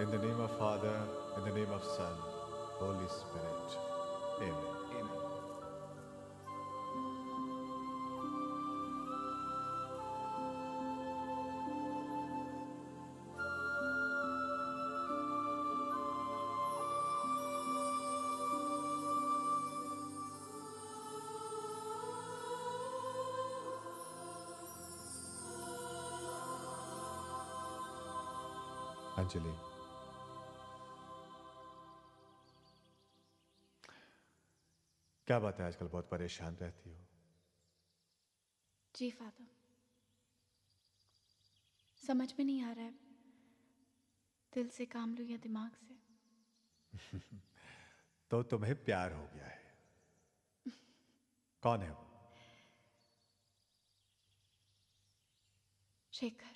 In the name of Father, in the name of Son, Holy Spirit. Amen. Amen. Anjali, क्या बात है, आजकल बहुत परेशान रहती हो? जी फादर, समझ में नहीं आ रहा है दिल से काम लूं या दिमाग से। तो तुम्हें प्यार हो गया है। कौन है वो? शेखर।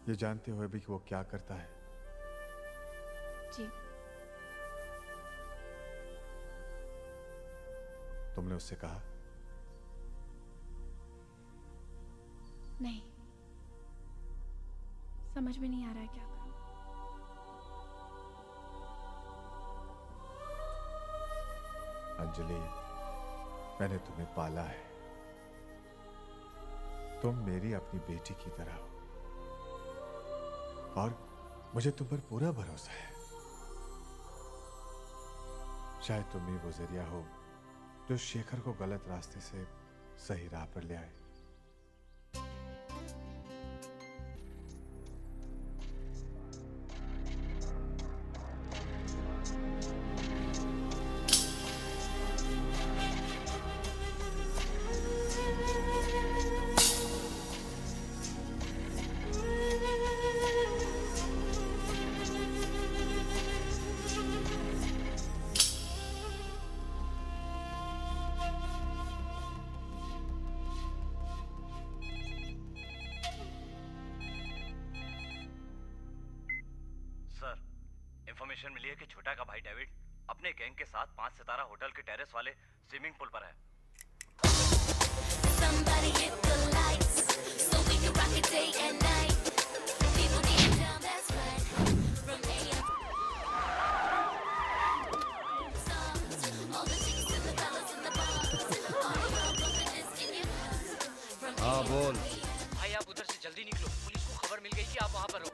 ये जानते हुए भी कि वो क्या करता है? जी। तुमने उससे कहा? नहीं, समझ में नहीं आ रहा है क्या करूं। अंजलि, मैंने तुम्हें पाला है। तुम मेरी अपनी बेटी की तरह हो और मुझे तुम पर पूरा भरोसा है। शायद तुम ही वो जरिया हो जो शेखर को गलत रास्ते से सही राह पर ले आए। इन्फॉर्मेशन मिली है कि छोटा का भाई डेविड अपने गैंग के साथ 5 सितारा होटल के टेरेस वाले स्विमिंग पूल पर है। Somebody hit the lights, so we can rock it day and night. People get down, that's right. From AM all the chicks and the fellas in the bars, all the girls bumping this in your house. हाँ बोल। भाई आप उधर से जल्दी निकलो, police को खबर मिल गई कि आप वहाँ पर हो।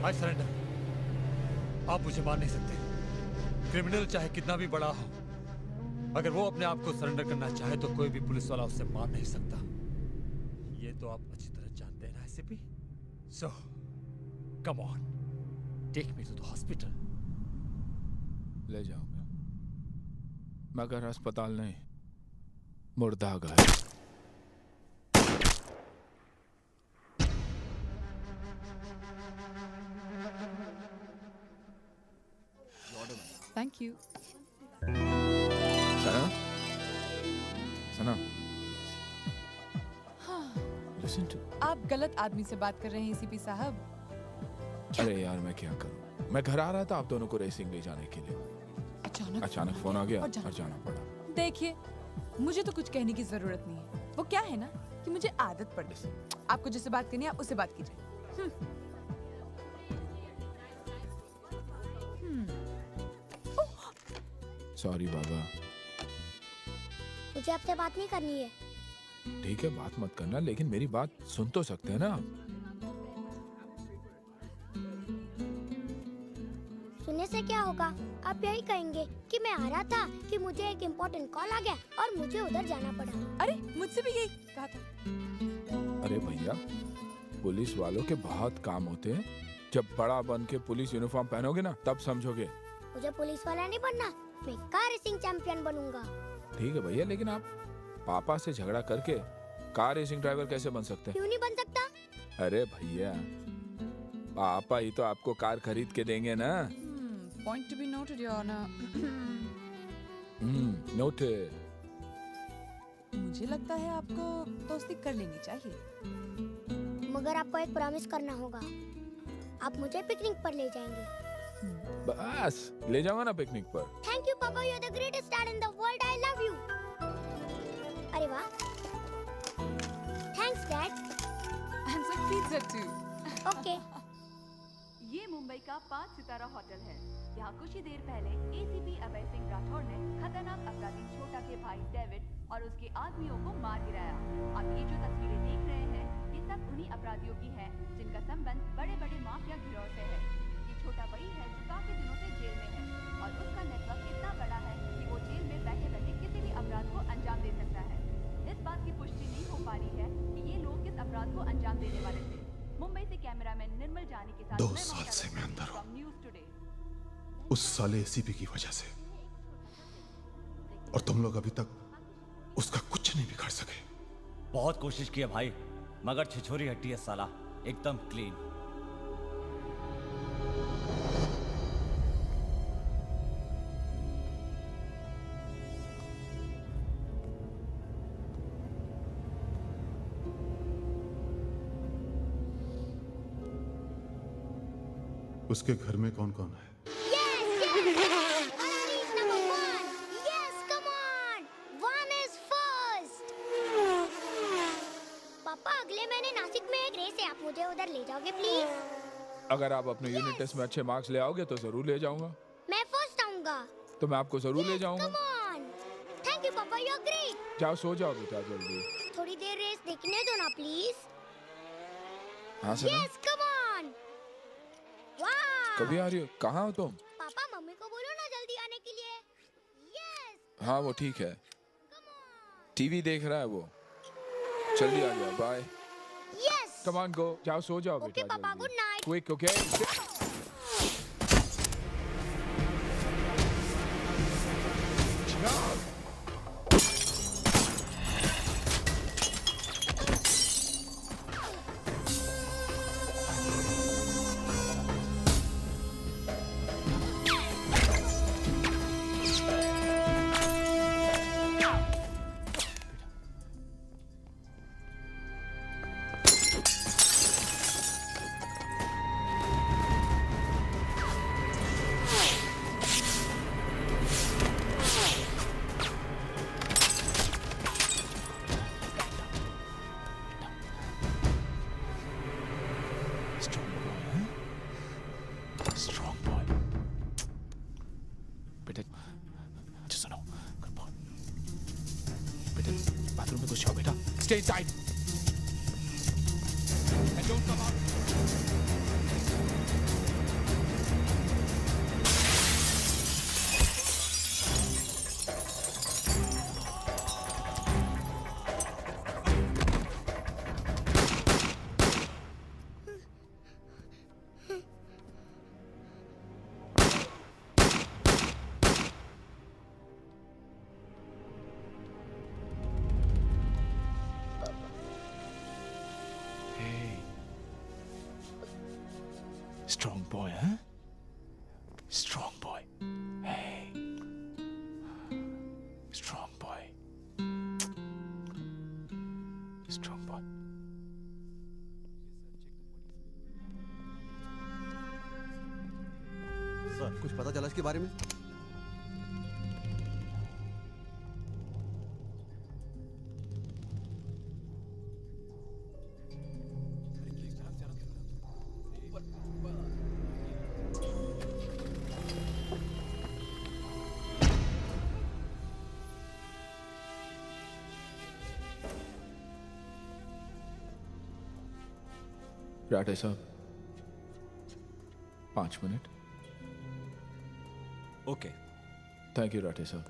I surrender. आप मुझे मार नहीं सकते। क्रिमिनल चाहे कितना भी बड़ा हो, अगर वो अपने आप को सरेंडर करना चाहे तो कोई भी पुलिस वाला उसे मार नहीं सकता। ये तो आप अच्छी तरह जानते हैं ना ACP. So come on, take me to the hospital. ले जाऊंगा मगर अस्पताल नहीं, मुर्दाघर। Thank you. Sana, Sana, listen to। आप गलत आदमी से बात कर रहे हैं एसीपी साहब। अरे यार मैं क्या करूं, मैं घर आ रहा था आप दोनों को रेसिंग ले जाने के लिए, अचानक फोन आ गया और जाना पड़ा। देखिए, मुझे तो कुछ कहने की जरूरत नहीं है। वो क्या है ना कि मुझे आदत पड़ गई। आपको जिससे बात करनी है आप उससे बात कीजिए। सॉरी बाबा। मुझे आपसे बात नहीं करनी है। ठीक है बात मत करना, लेकिन मेरी बात सुन तो सकते हैं ना आप। सुनने से क्या होगा? आप यही कहेंगे कि मैं आ रहा था कि मुझे एक इम्पोर्टेंट कॉल आ गया और मुझे उधर जाना पड़ा। अरे मुझसे भी यही कहा था। अरे भैया, पुलिस वालों के बहुत काम होते हैं। जब बड़ा बन के पुलिस यूनिफॉर्म पहनोगे ना तब समझोगे। मुझे पुलिस वाला नहीं बनना, मैं कार रेसिंग चैंपियन बनूंगा। ठीक है भैया, लेकिन आप पापा से झगड़ा करके कार रेसिंग ड्राइवर कैसे बन सकते हैं? क्यों नहीं बन सकता? अरे भैया, पापा ही तो आपको कार खरीद के देंगे ना। Point to be noted your honour. Noted. मुझे लगता है आपको दोस्ती कर लेनी चाहिए। मगर आपको एक प्रॉमिस करना होगा। आप मुझे पिकनिक पर ले जाएंगे। बस ले जाऊंगा ना पिकनिक पर। थैंक यू पापा, you are the greatest dad in the world, I love you. अरे वाह, thanks dad. And some pizza too. Okay. ये मुंबई का 5 सितारा होटल है। यहाँ कुछ ही देर पहले एसीपी अभय सिंह राठौर ने खतरनाक अपराधी छोटा के भाई डेविड और उसके आदमियों को मार गिराया। अब ये जो तस्वीरें देख रहे हैं, ये सब उन्हीं अपराधियों की हैं जिनका संबंध बड़े बड़े माफिया गिरोह से है। ये छोटा वही है जो काफी दिनों से जेल में है और उसका नेटवर्क इतना बड़ा है कि वो जेल में बैठे बैठे किसी भी अपराध को अंजाम दे सकता है। इस बात की पुष्टि नहीं हो पा रही है कि ये लोग किस अपराध को अंजाम देने वाले थे। मुंबई से कैमरामैन निर्मल जानी के साथ 2 साल से मैं अंदर हूं, न्यूज़ टुडे। उस साले एसीपी की वजह से, और तुम लोग अभी तक उसका कुछ नहीं बिगाड़ सके। बहुत कोशिश की है भाई, मगर छिछोरी हट्टी है साला, एकदम क्लीन। उसके घर में कौन कौन है? मुझे उधर ले जाओगे प्लीज? अगर आप अपने यूनिट टेस्ट में अच्छे मार्क्स ले आओगे तो जरूर ले जाऊंगा। मैं फर्स्ट आऊंगा। तो मैं आपको जरूर ले जाऊंगा। थैंक यू पापा, यू आर ग्रेट। जाओ सो जाओ बेटा जल्दी। थोड़ी देर रेस देखने दो ना प्लीज। हाँ सना, यस कम ऑन। वाह, कभी आ रही हो? कहाँ हो तुम? पापा मम्मी को बोलो ना जल्दी आने के लिए। यस हाँ वो ठीक है, टीवी देख रहा है वो। जल्दी आ जाओ, bye. Yes come on go, जाओ सो जाओ ओके बेटा पापा, good night. Quick okay. Bathroom में घुस जाओ बेटा। Stay inside. And don't come out. Strong boy, huh? Strong boy. Hey. Strong boy. Strong boy. Sir कुछ पता चला इसके बारे में? राठे साहब 5 minute. Okay. Thank you Rathe साहब.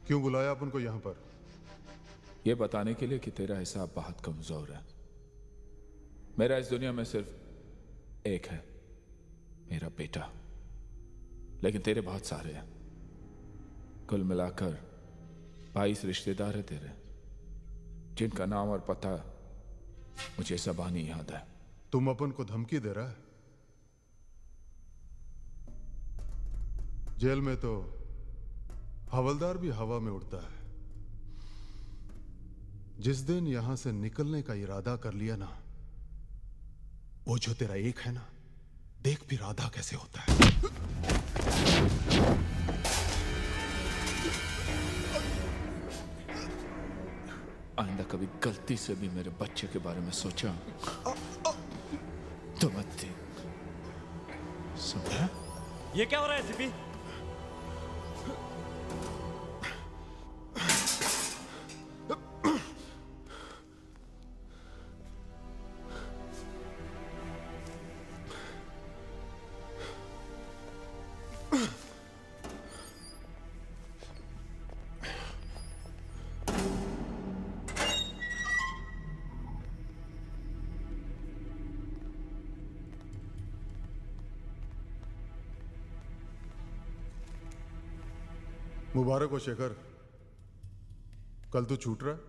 क्यों बुलाया अपन को यहां पर? यह बताने के लिए कि तेरा हिसाब बहुत कमजोर है. मेरा इस दुनिया में सिर्फ एक है, मेरा बेटा. लेकिन तेरे बहुत सारे हैं. कुल मिलाकर 22 रिश्तेदार है तेरे, जिनका नाम और पता मुझे ज़बानी याद है. तुम अपन को धमकी दे रहा है? जेल में तो हवलदार भी हवा में उड़ता है. जिस दिन यहां से निकलने का इरादा कर लिया ना, वो जो तेरा एक है ना, देख फिर आधा कैसे होता है. आइंदा कभी गलती से भी मेरे बच्चे के बारे में सोचा तो मत दे. समझा? ये क्या हो रहा है एसीपी? मुबारक हो शेखर, कल तू छूट रहा है.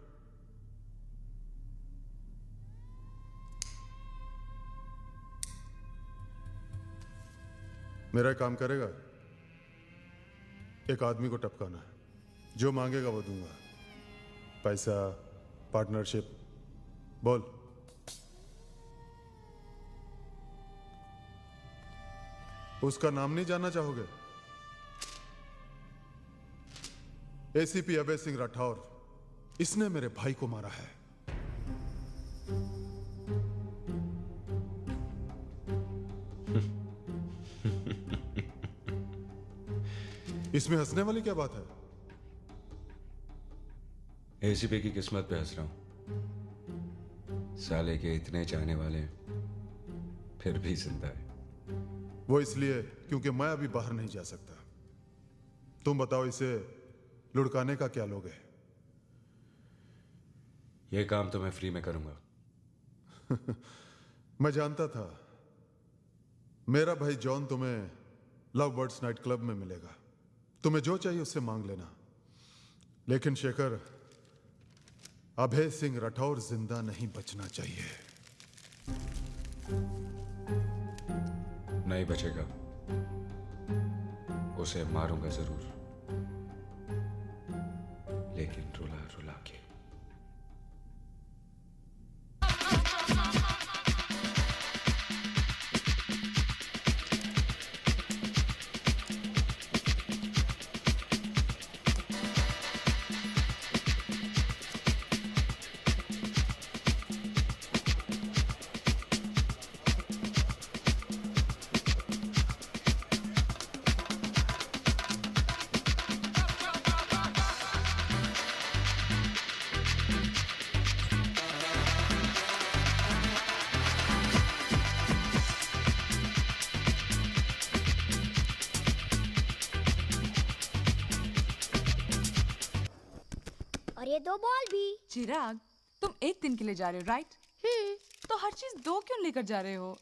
मेरा काम करेगा? एक आदमी को टपकाना है, जो मांगेगा वो दूंगा. पैसा, पार्टनरशिप, बोल. उसका नाम नहीं जानना चाहोगे? एसीपी अभय सिंह राठौर. इसने मेरे भाई को मारा है. इसमें हंसने वाली क्या बात है? एसीपी की किस्मत पे हंस रहा हूं. साले के इतने चाहने वाले फिर भी जिंदा है. वो इसलिए क्योंकि मैं अभी बाहर नहीं जा सकता. तुम बताओ, इसे लुढ़काने का क्या लोग है? ये काम तो मैं फ्री में करूंगा. मैं जानता था. मेरा भाई जॉन तुम्हें लव बर्ड्स नाइट क्लब में मिलेगा. तुम्हें जो चाहिए उससे मांग लेना. लेकिन शेखर, अभय सिंह राठौर जिंदा नहीं बचना चाहिए. नहीं बचेगा. उसे मारूंगा जरूर, लेकिन रुला रुला के. और ये 2 बॉल भी. चिराग, तुम एक दिन के लिए जा रहे हो, राइट? तो हर चीज 2 क्यों लेकर जा रहे हो?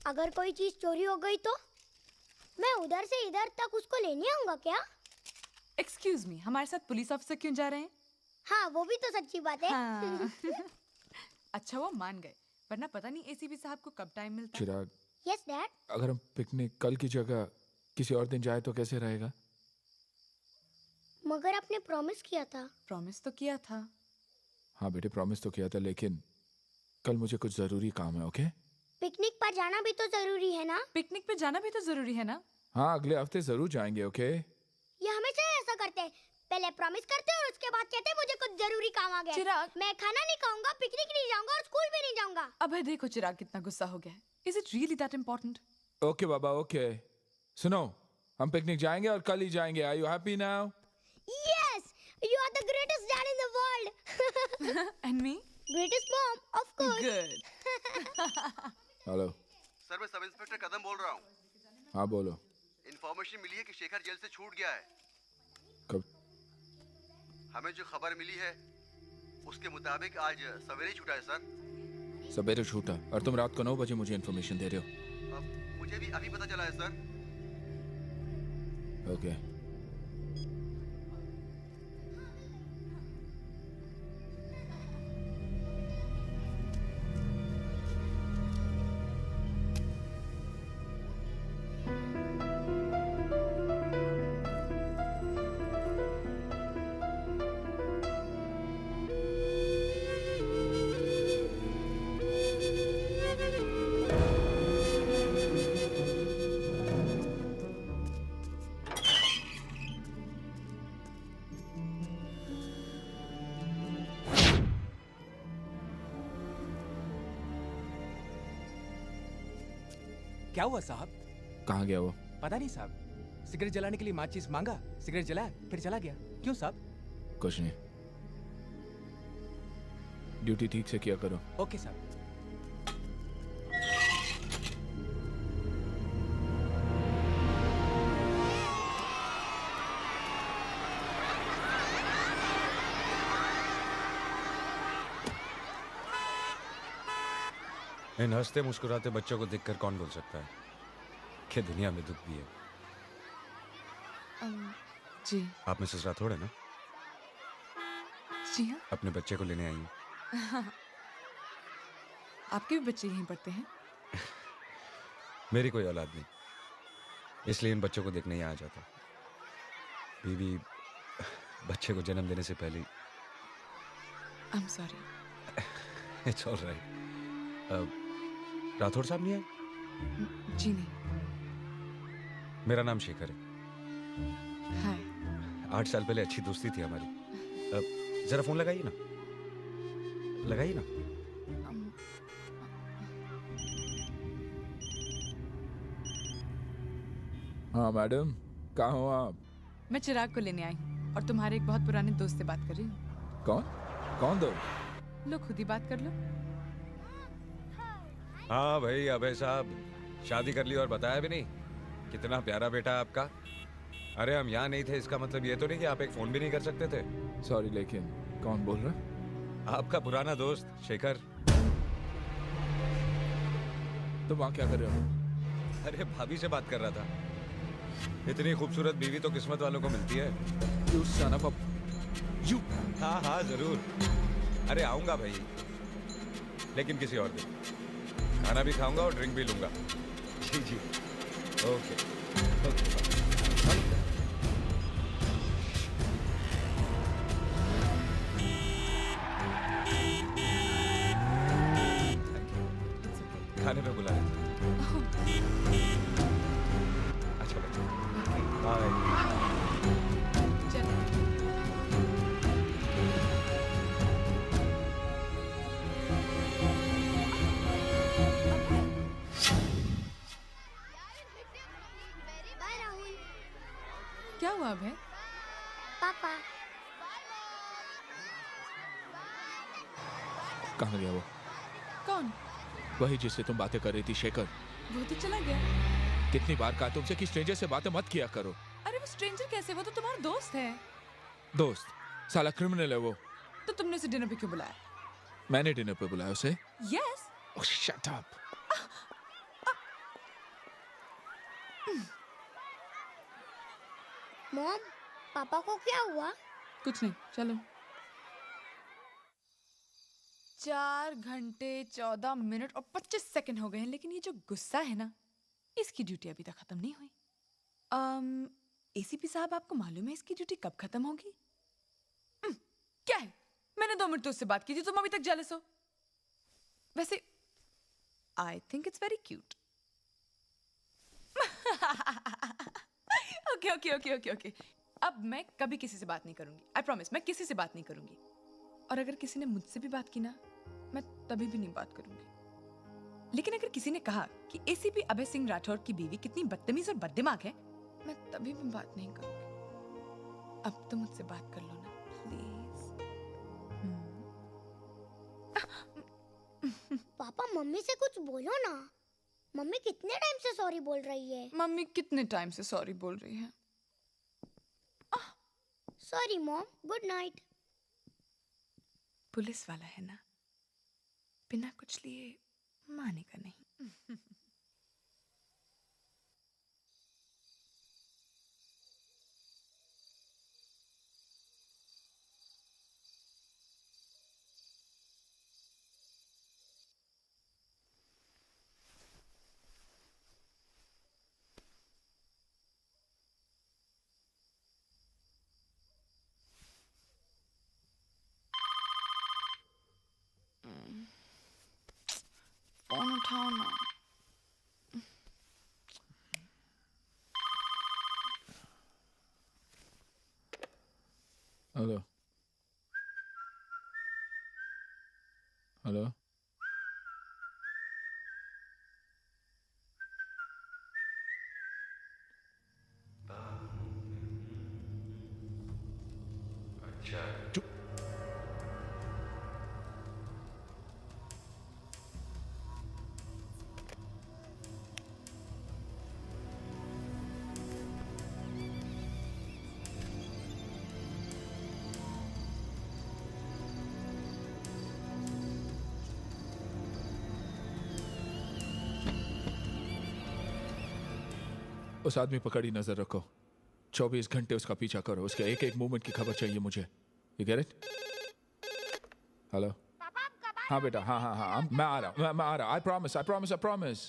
अगर कोई चीज चोरी हो गई तो? मैं उधर से इधर तक उसको लेने आऊंगा क्या? एक्सक्यूज मी, हमारे साथ पुलिस ऑफिसर क्यों जा रहे हैं? हाँ, वो भी तो सच्ची बात है। हाँ। अच्छा वो मान गए, वरना पता नहीं एसीपी साहब को कब टाइम मिलता है। चिराग, यस डैड। अगर हम पिकनिक कल की जगह किसी और दिन जाए तो कैसे रहेगा? मगर आपने प्रॉमिस किया था। प्रॉमिस तो किया था। हाँ बेटे, प्रॉमिस तो किया था, लेकिन कल मुझे कुछ जरूरी काम है। ओके? पिकनिक पर जाना भी तो जरूरी है ना? पिकनिक पे जाना भी तो जरूरी है ना? हाँ, अगले हफ्ते जरूर जाएंगे। ओके? ये हमेशा ऐसा करते हैं, पहले प्रॉमिस करते हैं और उसके बाद कहते हैं मुझे कुछ जरूरी काम आ गया। चिराग, मैं खाना नहीं खाऊंगा, पिकनिक नहीं जाऊंगा और स्कूल भी नहीं जाऊंगा। अबे देखो चिराग कितना गुस्सा हो गया है। Is it really that important? Okay बाबा, ओके। सुनो, हम पिकनिक जाएंगे और कल ही जाएंगे। Are you happy now? Yes, you are the greatest dad in the world. And me? Greatest mom, of course. Good. Hello sir, मैं सब इंस्पेक्टर कदम बोल रहा हूँ। हाँ बोलो। इन्फॉर्मेशन मिली है कि शेखर जेल से छूट गया है। कब? हमें जो खबर मिली है उसके मुताबिक आज सवेरे छूटा है सर। सवेरे छूटा और तुम रात को 9 बजे मुझे इन्फॉर्मेशन दे रहे हो? मुझे भी अभी पता चला है सर। ओके। क्या हुआ साहब? कहाँ गया वो? पता नहीं साहब, सिगरेट जलाने के लिए माचिस मांगा, सिगरेट जलाया, फिर चला गया। क्यों साहब? कुछ नहीं, ड्यूटी ठीक से किया करो। ओके साहब। इन हंसते मुस्कुराते बच्चों को देखकर कौन बोल सकता है कि दुनिया में दुख भी है? जी। आप मिसेस राठौड़ है ना? जी हाँ। अपने बच्चे को लेने आई हैं। हाँ। आपके भी बच्चे यहीं पढ़ते हैं? मेरी कोई औलाद नहीं, इसलिए इन बच्चों को देखने ही आ जाता। बीवी बच्चे को जन्म देने से पहले। I am sorry. It's alright. Rathore साहब नहीं आए? जी नहीं। मेरा नाम शेखर है। हाय। 8 साल पहले अच्छी दोस्ती थी हमारी। जरा फोन लगाइए ना, लगाइए ना। हाँ मैडम, कहाँ हो आप? मैं चिराग को लेने आई हूँ और तुम्हारे एक बहुत पुराने दोस्त से बात कर रही हूँ। कौन? कौन दो? लो खुद ही बात कर लो। हाँ भाई अभय साहब, शादी कर ली और बताया भी नहीं? कितना प्यारा बेटा है आपका। अरे हम यहाँ नहीं थे, इसका मतलब ये तो नहीं कि आप एक फोन भी नहीं कर सकते थे? सॉरी, लेकिन कौन बोल रहा? आपका पुराना दोस्त शेखर। तुम वहाँ क्या कर रहे हो? अरे भाभी से बात कर रहा था। इतनी खूबसूरत बीवी तो किस्मत वालों को मिलती है। You son of a... You... हाँ हाँ जरूर। अरे आऊंगा भाई, लेकिन किसी और दिन। खाना भी खाऊंगा और ड्रिंक भी लूंगा। जी जी, ओके ओके। खाने पे बुला लेते। अच्छा बच्चा, बाय। बाय राहुल। क्या हुआ अभय? पापा। कहाँ गया वो? कौन? वही जिससे तुम बातें कर रही थी, शेखर। वो तो चला गया। कितनी बार कहा तुमसे कि स्ट्रेंजर से बातें मत किया करो। अरे वो स्ट्रेंजर कैसे? वो तो तुम्हारा दोस्त है। दोस्त? साला क्रिमिनल है वो। तो तुमने उसे डिनर पे क्यों बुलाया? मैंने डिनर पे बुलाया उसे? Yes. Oh, shut up. Mom, पापा को क्या हुआ? कुछ नहीं, चलो। 4 घंटे 14 मिनट और 25 सेकंड हो गए हैं, लेकिन ये जो गुस्सा है ना, इसकी ड्यूटी अभी तक खत्म नहीं हुई। एसीपी साहब, आपको मालूम है इसकी ड्यूटी कब खत्म होगी? क्या है? मैंने 2 मिनट तो उससे बात की थी, तुम अभी तक जेलस हो। वैसे I think it's very cute. Okay okay okay okay okay, अब मैं कभी किसी से बात नहीं करूंगी। आई प्रॉमिस, मैं किसी से बात नहीं करूंगी। और अगर किसी ने मुझसे भी बात की ना, मैं तभी भी नहीं बात करूंगी। लेकिन अगर किसी ने कहा कि एसीपी अभय सिंह राठौर की बीवी कितनी बदतमीज और बददिमाग है, मैं तभी भी बात नहीं करूंगी। अब तो मुझसे बात कर लो ना प्लीज। पापा, मम्मी से कुछ बोलो ना। मम्मी कितने टाइम से सॉरी बोल रही है? मम्मी कितने टाइम से सॉरी बोल रही है? Sorry mom, good night. Police वाला है ना, बिना कुछ लिए मानेगा नहीं। फोन उठाओ ना। हेलो हेलो, उस आदमी पर कड़ी नजर रखो। 24 घंटे उसका पीछा करो, उसके एक एक मूवमेंट की खबर चाहिए मुझे। You get it? हेलो, हाँ बेटा, हाँ हाँ हाँ, मैं आ रहा। I promise, I promise, I promise.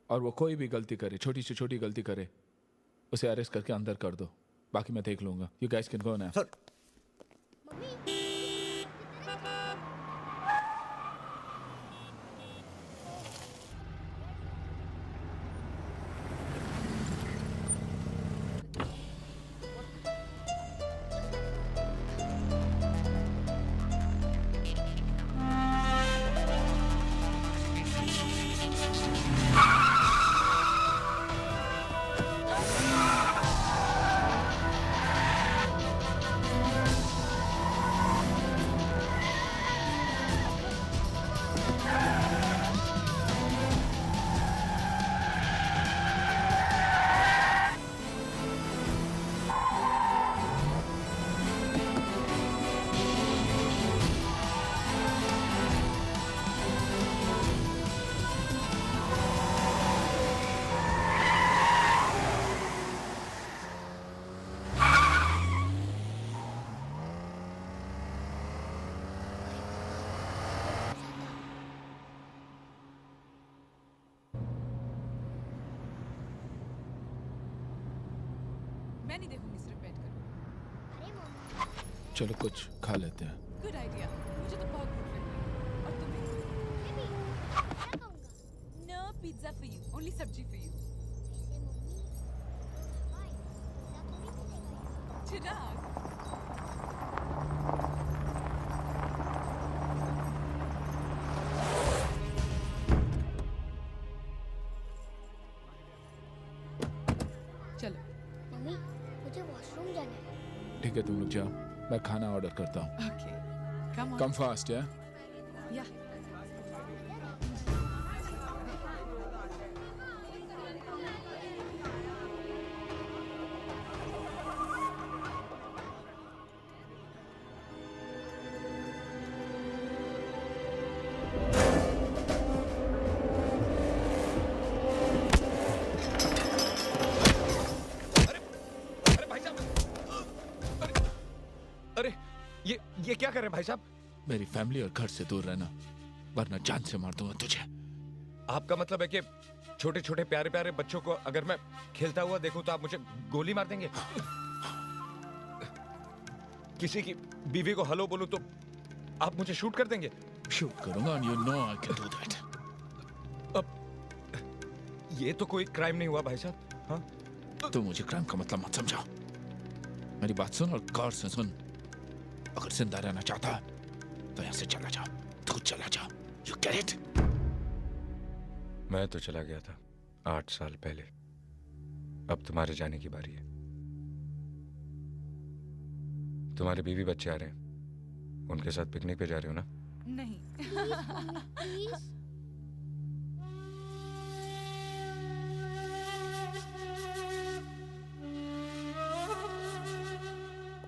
और वो कोई भी गलती करे, छोटी से छोटी गलती करे, उसे अरेस्ट करके अंदर कर दो। बाकी मैं देख लूंगा। You guys can go now. Mummy, मैं नहीं देखूंगी, सिर्फ बैठ कर। अरे मम्मी, चलो कुछ खा लेते हैं। गुड आइडिया, मुझे तो बहुत भूख लगी है। और तुम्हें? मैं खाऊंगा। No pizza for you, only सब्जी फॉर यू। ऐसे मम्मी, भाई, पिज़्ज़ा थोड़ी मिलेगा। चिराग, चलो। मम्मी, मुझे वॉशरूम जाना है। ठीक है, तुम लोग जाओ, मैं खाना ऑर्डर करता हूँ। Okay, come on. Come fast या या ये क्या कर रहे हैं भाई साहब? मेरी फैमिली और घर से दूर रहना, वरना जान से मार दूंगा तुझे। आपका मतलब है कि छोटे छोटे प्यारे प्यारे बच्चों को अगर मैं खेलता हुआ देखूं तो आप मुझे गोली मार देंगे? किसी की बीवी को हेलो बोलूं तो आप मुझे शूट कर देंगे? शूट करूंगा and you know I can do that। अब ये तो कोई क्राइम नहीं हुआ भाई साहब। हाँ, तू मुझे क्राइम का मतलब मत समझा। मेरी बात सुन और गौर से सुन। अगर जिंदा रहना चाहता है तो यहाँ से चला जा। तू चला जा। You get it? मैं तो चला गया था 8 साल पहले। अब तुम्हारे जाने की बारी है। तुम्हारे बीवी बच्चे आ रहे हैं, उनके साथ पिकनिक पे जा रहे हो ना? नहीं। प्लीज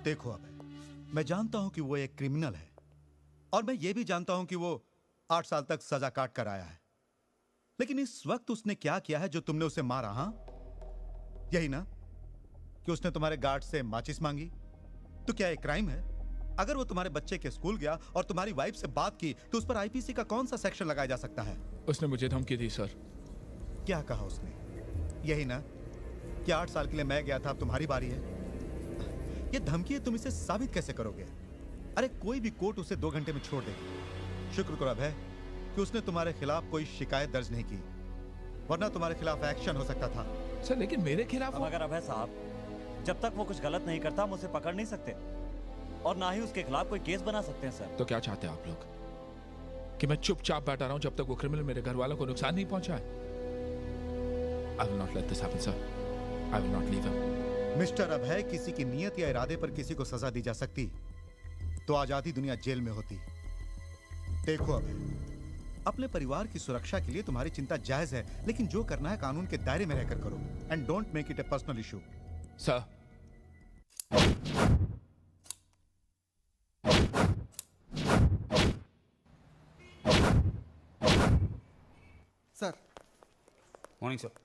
देखो अब मैं जानता हूं कि वो एक क्रिमिनल है और मैं ये भी जानता हूं कि वो 8 साल तक सजा काट कर आया है, लेकिन इस वक्त उसने क्या किया है जो तुमने उसे मारा? हाँ, यही ना कि उसने तुम्हारे गार्ड से माचिस मांगी? तो क्या एक क्राइम है? अगर वो तुम्हारे बच्चे के स्कूल गया और तुम्हारी वाइफ से बात की तो उस पर आईपीसी का कौन सा सेक्शन लगाया जा सकता है? उसने मुझे धमकी दी सर। क्या कहा उसने? यही ना कि 8 साल के लिए मैं गया था, अब तुम्हारी बारी है। ये धमकी है, तुम इसे साबित कैसे करोगे? अरे कोई भी कोर्ट उसे 2 घंटे में छोड़ देगी। शुक्र करो अब है कि उसने तुम्हारे खिलाफ कोई शिकायत दर्ज नहीं की, वरना तुम्हारे खिलाफ एक्शन हो सकता था। सर लेकिन मेरे खिलाफ मगर अभय साहब, जब तक वो कुछ गलत नहीं करता हम उसे पकड़ नहीं सकते और ना ही उसके खिलाफ कोई केस बना सकते हैं सर। तो क्या चाहते हैं आप लोग? कि मैं चुपचाप बैठा रहा हूं जब तक वो क्रिमिनल मेरे घर वालों को नुकसान नहीं पहुंचाए? I will not let this happen, sir. I will not leave him. Mister Abhay, किसी की नीयत या इरादे पर किसी को सजा दी जा सकती तो आज आधी दुनिया जेल में होती। देखो अभय, अपने परिवार की सुरक्षा के लिए तुम्हारी चिंता जायज है, लेकिन जो करना है कानून के दायरे में रहकर करो and don't make it A personal issue. Sir sir morning sir.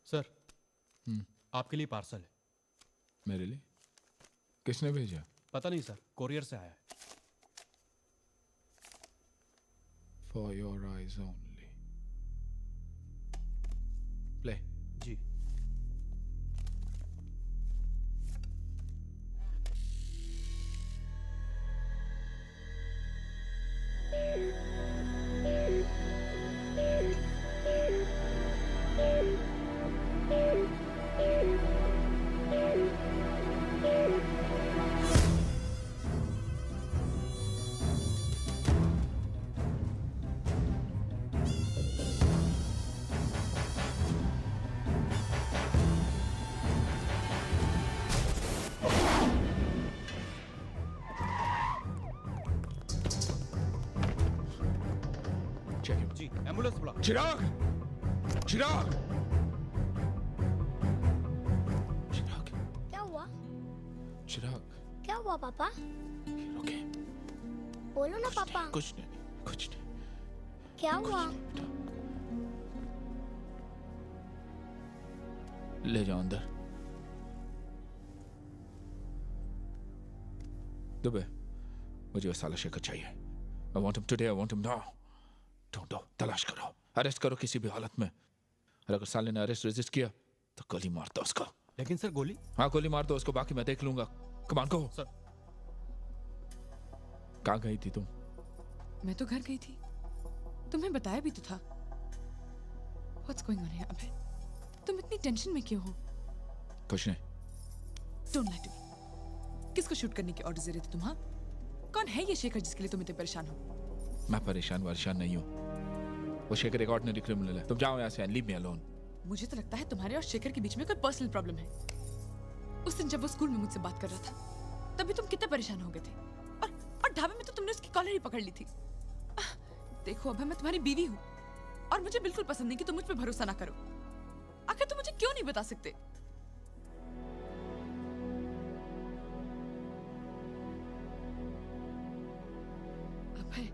Sir आपके लिए पार्सल है। मेरे लिए? किसने भेजा? पता नहीं सर, कोरियर से आया है। For your eyes only. Play. जी। Check him. जी, एम्बुलेंस बुला। चिराग! चिराग! चिराग! क्या हुआ? चिराग! क्या हुआ पापा? ओके। बोलो ना पापा। कुछ नहीं, कुछ नहीं। क्या हुआ? ले जाओ अंदर। दुबे, मुझे वो साला शेखर चाहिए। I want him today, I want him now. ढूंढो, तलाश करो, अरेस्ट करो किसी भी हालत में। और अगर साले ने अरेस्ट रेजिस्ट किया तो गोली मार दो उसको। लेकिन सर गोली? हाँ गोली मार दो उसको, बाकी मैं देख लूंगा। कमान को सर। कहाँ गई थी तुम? मैं तो घर गई थी, तुम्हें बताया भी तो था। What's going on here अबे? तुम इतनी टेंशन में क्यों हो? कुछ नहीं। Don't lie to me. किसको शूट करने के ऑर्डर दे रहे थे तुम? हाँ, कौन है ये शेखर जिसके लिए तुम इतने परेशान हो? मैं परेशान नहीं हूँ। वो शेखर एक ऑर्डिनरी क्रिमिनल है। तुम जाओ यहाँ से and leave me alone। मुझे तो लगता है तुम्हारे और शेखर के बीच में कोई पर्सनल प्रॉब्लम है। उस दिन जब वो स्कूल में मुझसे बात कर रहा था, तभी तुम कितने परेशान हो गए थे। और ढाबे में तो तुमने उसकी कॉलर ही पकड़ ली थी। देखो अभय, मैं तुम्हारी बीवी हूँ और मुझे बिल्कुल पसंद नहीं कि तुम मुझ पे भरोसा ना करो। आखिर तुम मुझे क्यों नहीं बता सकते? अभय,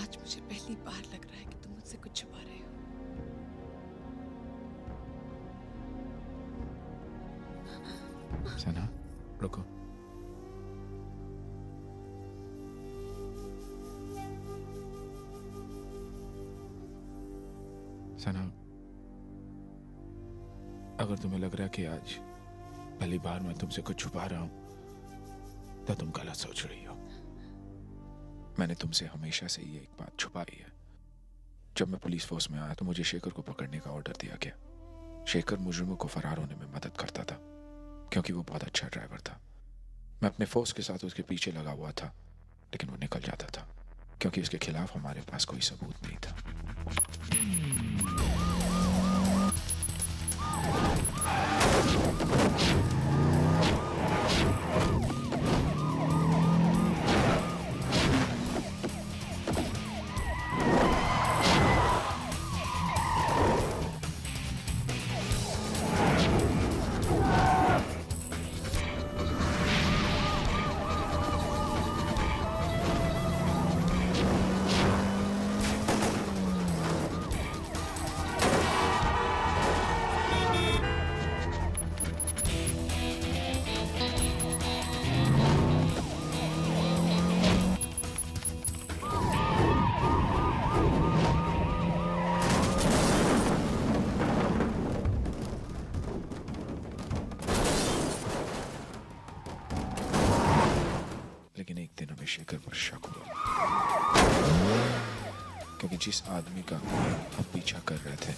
आज मुझे पहली बार लग रहा है कि तुम मुझसे कुछ छुपा रहे हो। सना, रुको। सना, अगर तुम्हें लग रहा है कि आज पहली बार मैं तुमसे कुछ छुपा रहा हूं तो तुम गलत सोच रही हो। मैंने तुमसे हमेशा से ये एक बात छुपाई है। जब मैं पुलिस फोर्स में आया तो मुझे शेखर को पकड़ने का ऑर्डर दिया गया। शेखर मुजरिमों को फरार होने में मदद करता था क्योंकि वो बहुत अच्छा ड्राइवर था। मैं अपने फोर्स के साथ उसके पीछे लगा हुआ था, लेकिन वो निकल जाता था क्योंकि उसके खिलाफ हमारे पास कोई सबूत नहीं था। शेखर पर शक हुआ क्योंकि जिस आदमी का हम पीछा कर रहे थे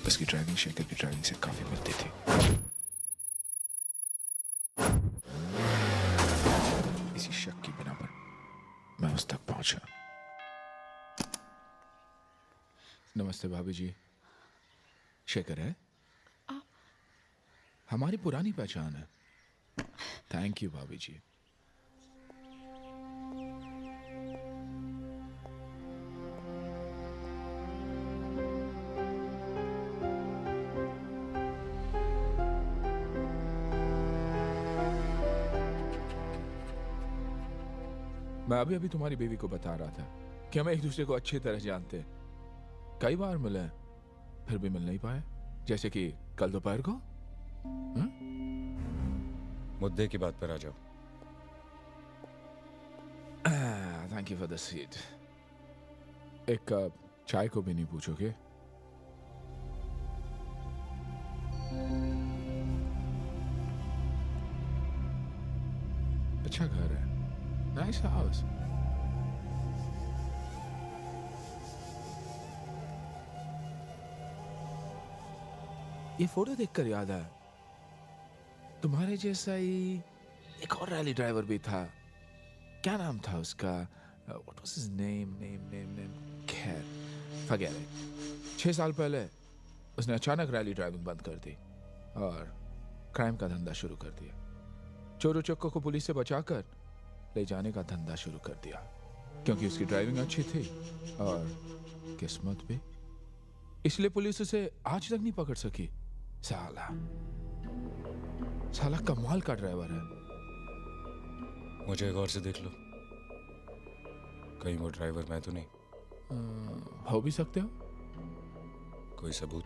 उसकी ड्राइविंग शेखर की ड्राइविंग से काफी मिलती थी। इसी शक की बिना पर मैं उस तक पहुंचा। नमस्ते भाभी जी। शेखर है? हमारी पुरानी पहचान है। थैंक यू भाभी जी। मैं अभी तुम्हारी बीवी को बता रहा था कि हम एक दूसरे को अच्छी तरह जानते हैं। कई बार मिले फिर भी मिल नहीं पाए, जैसे कि कल दोपहर को। मुद्दे की बात पर आ जाओ। Thank you for the seat. एक कप चाय को भी नहीं पूछोगे? अच्छा घर है, नाइस हाउस। ये फोटो देखकर याद आया, तुम्हारे जैसा ही एक और रैली ड्राइवर भी था। क्या नाम था उसका? What was his name? खैर, forget it। 6 साल पहले उसने अचानक रैली ड्राइविंग बंद कर दी और क्राइम का धंधा शुरू कर दिया। चोरों चक्कों को पुलिस से बचाकर ले जाने का धंधा शुरू कर दिया क्योंकि उसकी ड्राइविंग अच्छी थी और किस्मत भी। इसलिए पुलिस उसे आज तक नहीं पकड़ सकी। साला कमाल का ड्राइवर है। मुझे गौर से देख लो, कहीं वो ड्राइवर मैं तो नहीं। हो भी सकते हो। कोई सबूत?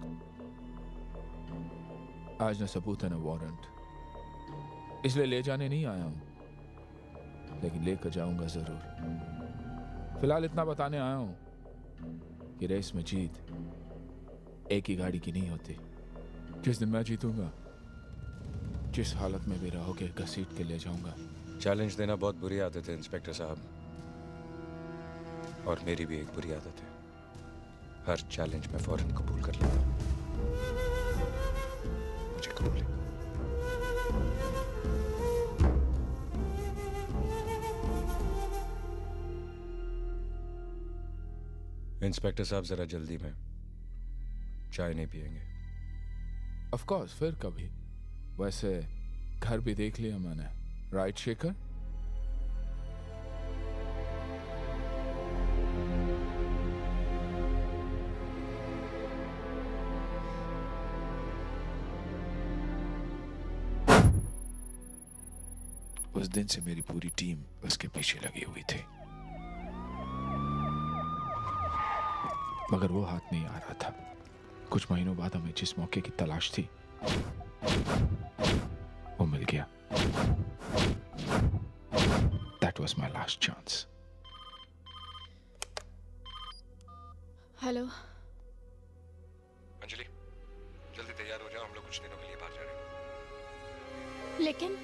आज ना सबूत है ना वारंट, इसलिए ले जाने नहीं आया हूं, लेकिन लेकर जाऊंगा जरूर। फिलहाल इतना बताने आया हूं कि रेस में जीत एक ही गाड़ी की नहीं होती। जिस दिन मैं जीतूंगा, जिस हालत में भी रहोगे घसीट के ले जाऊंगा। चैलेंज देना बहुत बुरी आदत है इंस्पेक्टर साहब, और मेरी भी एक बुरी आदत है। हर चैलेंज में फौरन कबूल कर लेता हूं। मुझे कबूल है। इंस्पेक्टर साहब जरा जल्दी में, चाय नहीं पिएंगे? ऑफ कोर्स, फिर कभी। वैसे घर भी देख लिया मैंने, राइट शेखर? उस दिन से मेरी पूरी टीम उसके पीछे लगी हुई थी, मगर वो हाथ नहीं आ रहा था। कुछ महीनों बाद हमें जिस मौके की तलाश थी वो मिल गया। That was my last chance. Hello. Anjali, जल्दी तैयार हो जाओ, हम लोग कुछ दिनों के लिए बाहर जा रहे हैं। लेकिन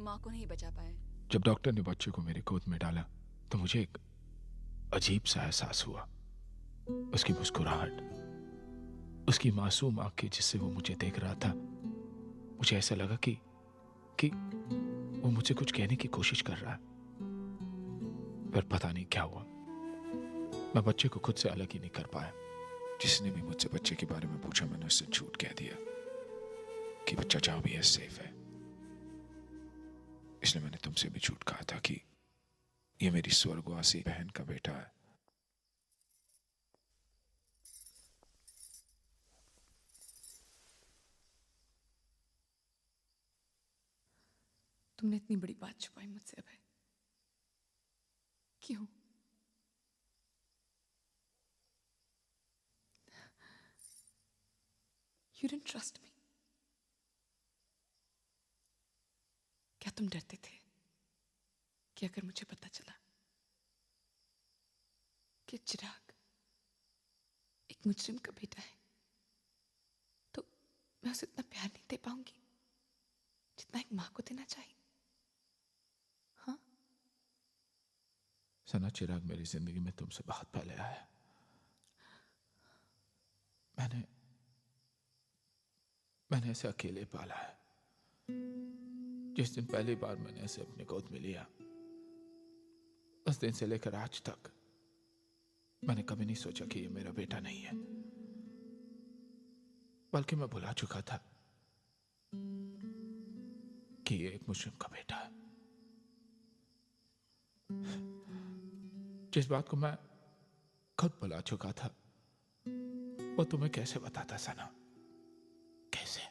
माँ को नहीं बचा पाए। जब डॉक्टर ने बच्चे को मेरे गोद में डाला तो मुझे एक अजीब सा एहसास हुआ। उसकी मुस्कुराहट, उसकी मासूम आंखें जिससे वो मुझे देख रहा था, मुझे ऐसा लगा कि वो मुझसे कुछ कहने की कोशिश कर रहा है। पर पता नहीं क्या हुआ, मैं बच्चे को खुद से अलग ही नहीं कर पाया। जिसने भी मुझसे बच्चे के बारे में पूछा मैंने उससे झूठ कह दिया कि बच्चा जहां भी है सेफ है। इसलिए मैंने तुमसे भी झूठ कहा था कि ये मेरी स्वर्गवासी बहन का बेटा है। तुमने इतनी बड़ी बात छुपाई मुझसे अभय, क्यों? You didn't trust me. क्या तुम डरते थे कि अगर मुझे पता चला कि चिराग एक मुजरिम का बेटा है तो मैं उसे इतना प्यार नहीं दे पाऊंगी जितना एक माँ को देना चाहिए? हाँ? सना, चिराग मेरी जिंदगी में तुमसे बहुत पहले आया। मैंने इसे अकेले पाला है। जिस दिन पहली बार मैंने इसे अपने गोद में लिया, उस दिन से लेकर आज तक मैंने कभी नहीं सोचा कि ये मेरा बेटा नहीं है, बल्कि मैं भुला चुका था कि ये एक मुस्लिम का बेटा है। जिस बात को मैं खुद भुला चुका था वो तुम्हें कैसे बताता सना, कैसे?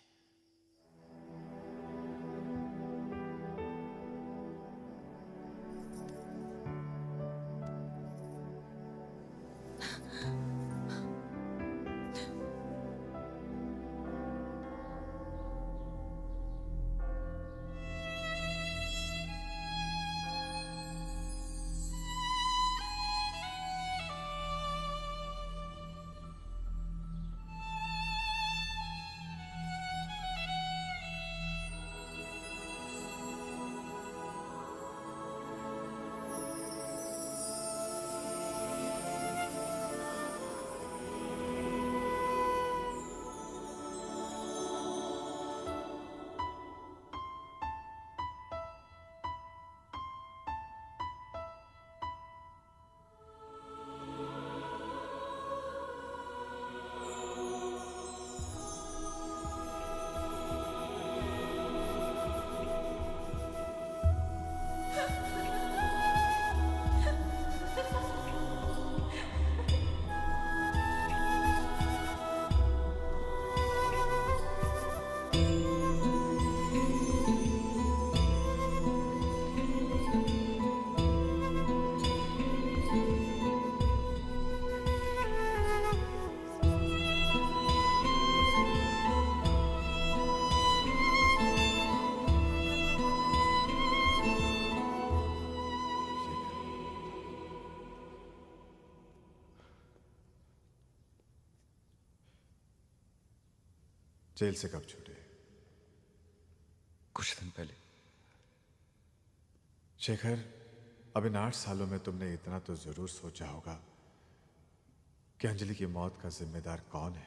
जेल से कब छूटे? कुछ दिन पहले। शेखर, अब इन 8 सालों में तुमने इतना तो जरूर सोचा होगा कि अंजलि की मौत का जिम्मेदार कौन है।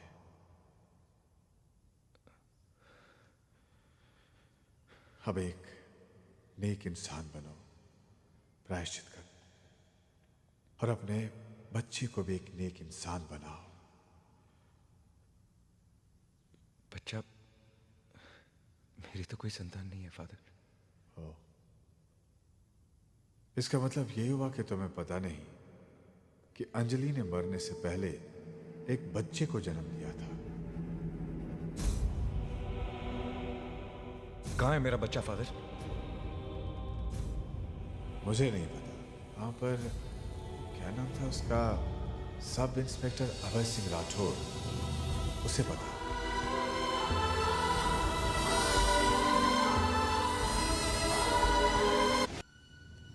अब एक नेक इंसान बनो, प्रायश्चित कर, और अपने बच्चे को भी एक नेक इंसान बनाओ। बच्चा, मेरी तो कोई संतान नहीं है फादर। ओ, इसका मतलब यही हुआ कि तुम्हें पता नहीं कि अंजलि ने मरने से पहले एक बच्चे को जन्म दिया था। कहाँ है मेरा बच्चा फादर? मुझे नहीं पता। वहां पर क्या नाम था उसका? सब इंस्पेक्टर अभय सिंह राठौर, उसे पता।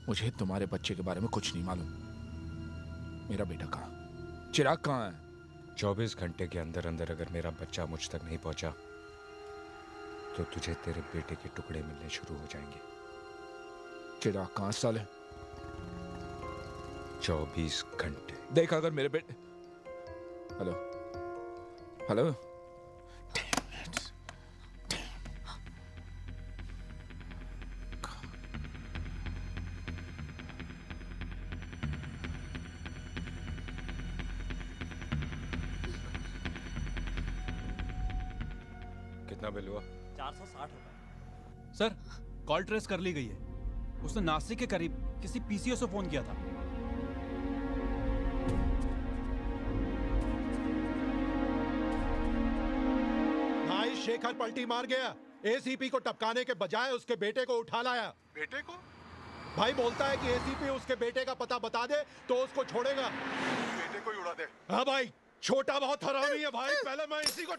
मुझे तुम्हारे बच्चे के बारे में कुछ नहीं मालूम। मेरा बेटा कहाँ? चिराग कहाँ है? 24 घंटे के अंदर अंदर अगर मेरा बच्चा मुझ तक नहीं पहुंचा तो तुझे तेरे बेटे के टुकड़े मिलने शुरू हो जाएंगे। चिराग कहाँ साले? 24 घंटे। देख अगर मेरे बेटे। Hello hello. कितना बिल हुआ? 460 रुपए। सर कॉल ट्रेस कर ली गई है। उसने नासिक के करीब किसी पीसीओ से फोन किया था। भाई शेखर पलटी मार गया। एसीपी को टपकाने के बजाय उसके बेटे को उठा लाया। बेटे को? भाई बोलता है कि एसीपी उसके बेटे का पता बता दे तो उसको छोड़ेगा। बेटे को ही उड़ा दे। हाँ भाई, छोटा बहुत हरामी है भाई। पहले मैं इसी को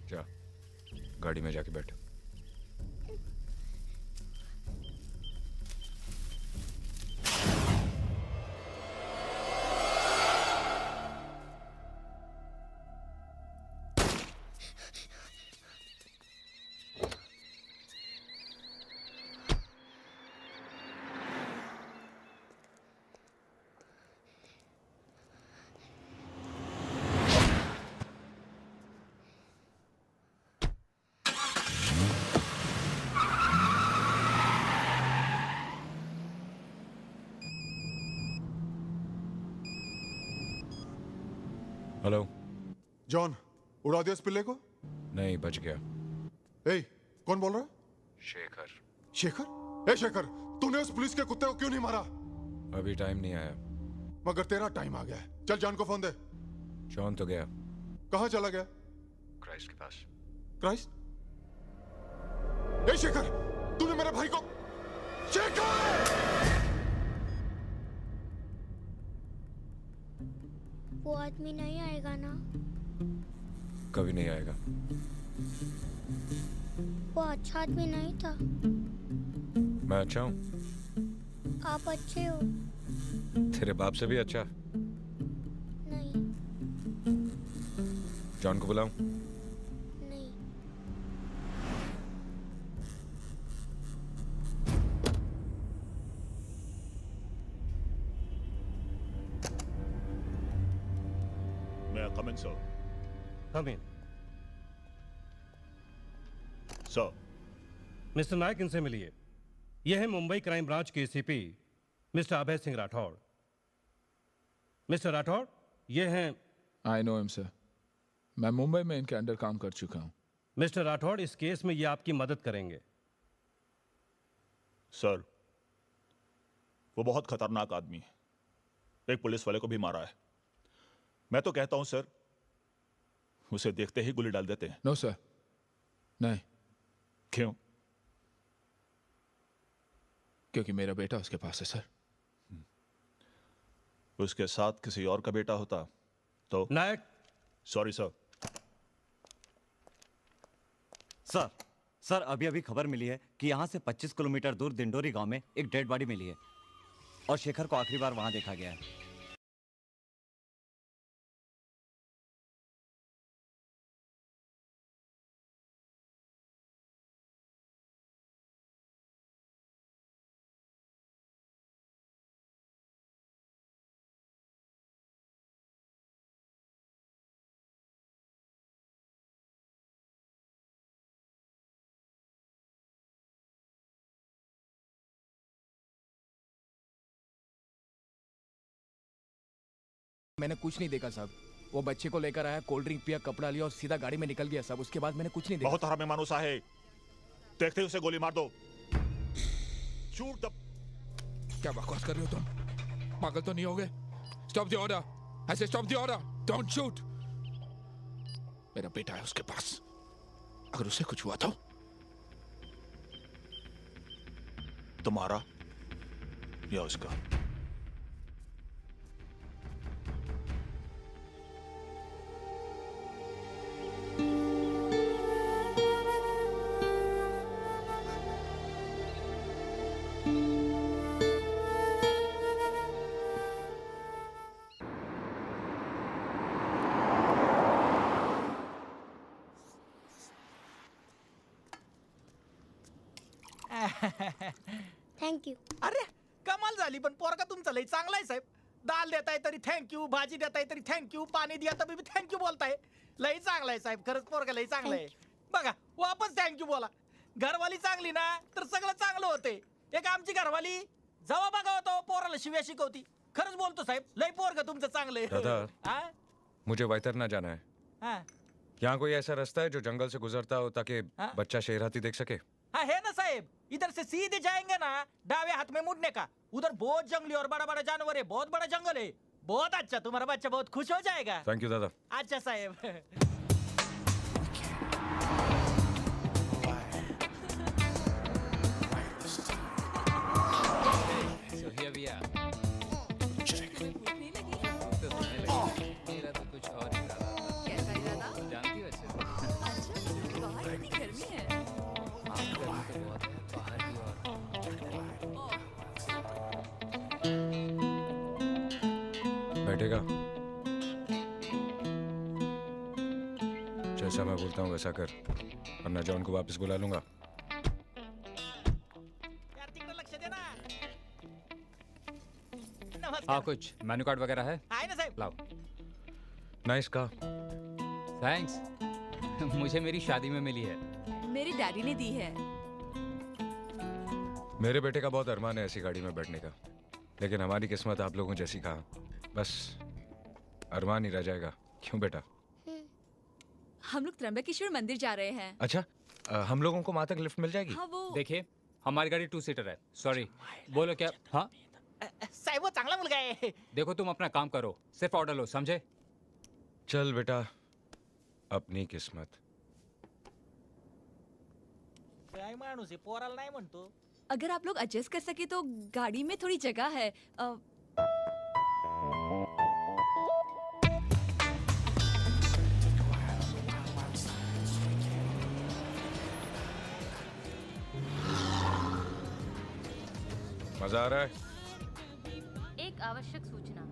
जा गाड़ी में जाके बैठ। हेलो जॉन, उड़ा दिया इस पिल्ले को? नहीं, बच गया। ए, कौन बोल रहा है? शेखर। शेखर? ए शेखर, तूने उस पुलिस के कुत्ते को क्यों नहीं मारा? अभी टाइम नहीं आया। मगर तेरा टाइम आ गया है। चल जॉन को फोन दे। जॉन तो गया। कहाँ चला गया? क्राइस्ट के पास। क्राइस्ट? ए शेखर, तूने मेरे भाई को। शेखर! वो आदमी नहीं आएगा ना? कभी नहीं आएगा। वो अच्छा आदमी नहीं था। मैं अच्छा हूँ। आप अच्छे हो। तेरे बाप से भी अच्छा। नहीं। जॉन को बुलाऊं? नहीं। May I come in, sir? Come in. Sir. Mister Nayak, इनसे मिलिए। यह है मुंबई क्राइम ब्रांच के ACP mister Abhay Singh Rathore. Mister Rathore, ये हैं। I know him sir. मैं मुंबई में इनके अंडर काम कर चुका हूं। मिस्टर राठौड़, इस केस में ये आपकी मदद करेंगे। सर, वो बहुत खतरनाक आदमी है। एक पुलिस वाले को भी मारा है। मैं तो कहता हूं सर, उसे देखते ही गोली डाल देते हैं। नो सर, नहीं। क्यों? क्योंकि मेरा बेटा उसके पास है सर। उसके साथ किसी और का बेटा होता तो। नायक। Sorry sir. सर अभी अभी खबर मिली है कि यहाँ से 25 किलोमीटर दूर दिंडोरी गांव में एक डेड बॉडी मिली है और शेखर को आखिरी बार वहां देखा गया है। मैंने कुछ नहीं देखा साहब। वो बच्चे को लेकर आया, कोल्ड ड्रिंक पिया, कपड़ा लिया और सीधा गाड़ी में निकल गया साहब। उसके बाद मैंने कुछ नहीं देखा। बहुत हरामी मानुस है, देखते ही उसे गोली मार दो। Shoot the. क्या बकवास कर रहे हो तुम? पागल तो नहीं हो गए? स्टॉप द ऑर्डर, आई से stop the order, don't shoot. मेरा बेटा है उसके पास, अगर उसे कुछ हुआ तो तुम्हारा या उसका? Thank you. अरे कमाल झाली, पण पोरगा तुमचा लई चांगला आहे साहेब. दाल देताय तरी थँक्यू, भाजी देताय तरी थँक्यू, पाणी दिया तरी थँक्यू बोलताय. लई चांगला आहे साहेब, खरंच पोरगा लई चांगला आहे. बघा वापस थँक्यू बोला. घरवाली चांगली ना तर सगळं चांगलं होते. एक आमची घरवाली जेव्हा बघा तो पोराला शिव्या शिकवती. खरंच बोलतो साहेब, लई पोरगा तुमचं चांगलं आहे. दादा मुझे वैतरना जाना है. हाँ यहाँ कोई ऐसा रास्ता है जो जंगल से गुजरता हो ताकि बच्चा शेर हाथी देख सके? हाँ है ना साहेब, इधर से सीधे जाएंगे ना, दावे हाथ में मुड़ने का. उधर बहुत जंगली और बड़ा बड़ा जानवर है, बहुत बड़ा जंगल है. बहुत अच्छा, तुम्हारा बच्चा बहुत खुश हो जाएगा. थैंक यू दादा. अच्छा साहेब. So here we are. मेरा तो कुछ और ही इरादा था. कैसा इरादा? जानती हो अच्छे से. अच्छा, बाहर इतनी गर्मी है. हाँ, गर्मी तो बहुत है. बाहर की और. बैठेगा? जैसा मैं बोलता हूँ वैसा कर, वरना जॉन को वापस बुला लूंगा. हाँ, कुछ मेन्यू कार्ड वगैरह है? है ना साहेब. लाओ. नाइस का. थैंक्स. मुझे मेरी शादी में मिली है. मेरी डैडी ने दी है. मेरे बेटे का बहुत अरमान है ऐसी गाड़ी में बैठने का, लेकिन हमारी किस्मत आप लोगों जैसी कहा, बस अरमान ही रह जाएगा. क्यों बेटा? हम लोग त्र्यंबकेश्वर मंदिर जा रहे हैं. अच्छा, हम लोगों को वहां तक लिफ्ट मिल जाएगी? हाँ वो. देखिए हमारी गाड़ी 2 सीटर है. सॉरी. बोलो क्या? हाँ साहेब वो चांगला मुलगा आहे. देखो तुम अपना काम करो, सिर्फ ऑर्डर लो, समझे? चल बेटा, अपनी किस्मत. काय माणूस आहे, पोराला नाही म्हणतो. अगर आप लोग एडजस्ट कर सके तो गाड़ी में थोड़ी जगह है. मजा आ रहा है? एक आवश्यक सूचना.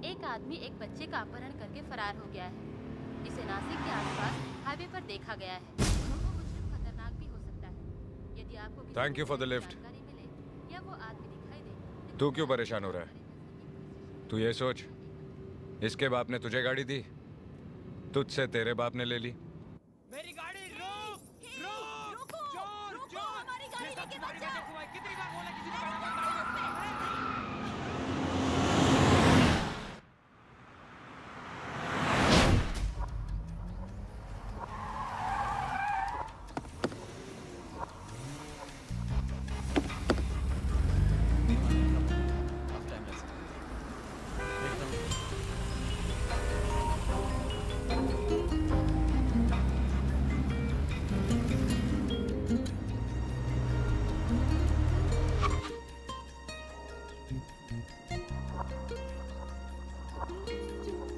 एक आदमी एक बच्चे का अपहरण करके फरार हो गया है. इसे नासिक के आसपास हाईवे पर देखा गया है. वो मुझे खतरनाक भी हो सकता है. यदि आपको किसी thank you for the lift. जानकारी मिले या वो आदमी दिखाई दे. तू क्यों परेशान हो रहा है? तू ये सोच, इसके बाप ने तुझे गाड़ी दी, तुझसे तेरे बाप ने ले ली. मेरी गाड़ी रोक. रुको. चोर. हमारी गाड़ी लेके बच जा. कितनी बार बोला किसी ने गाड़ी रोक.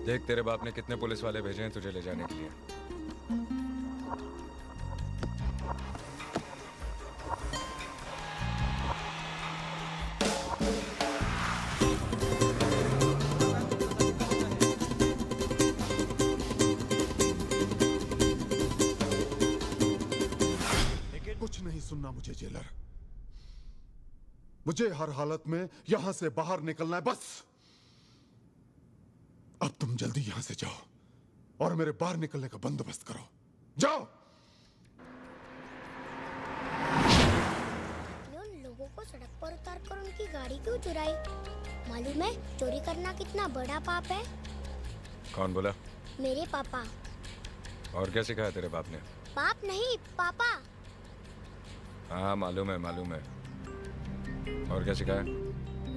देख तेरे बाप ने कितने पुलिस वाले भेजे हैं तुझे ले जाने के लिए. कुछ नहीं सुनना मुझे जेलर. मुझे हर हालत में यहां से बाहर निकलना है बस. अब तुम जल्दी यहां से जाओ और मेरे बाहर निकलने का बंदोबस्त करो. जाओ. उन लोगों को सड़क पर उतार कर उनकी गाड़ी क्यों चुराई? मालूम है चोरी करना कितना बड़ा पाप है? कौन बोला? मेरे पापा। और क्या सिखाया तेरे बाप ने? बाप नहीं, पापा। हाँ मालूम है मालूम है। और क्या सिखाया?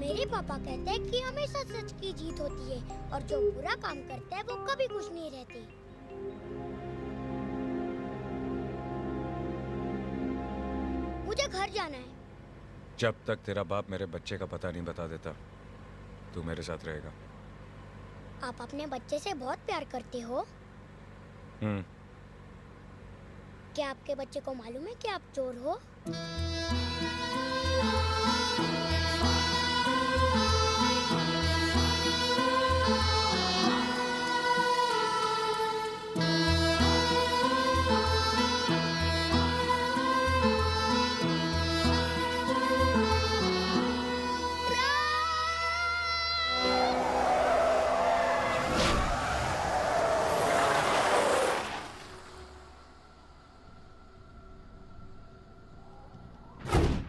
मेरे पापा कहते हैं कि हमेशा सच की जीत होती है और जो बुरा काम करता है वो कभी खुश नहीं रहते। मुझे घर जाना है। जब तक तेरा बाप मेरे बच्चे का पता नहीं बता देता तू मेरे साथ रहेगा। आप अपने बच्चे से बहुत प्यार करते हो। क्या आपके बच्चे को मालूम है कि आप चोर हो?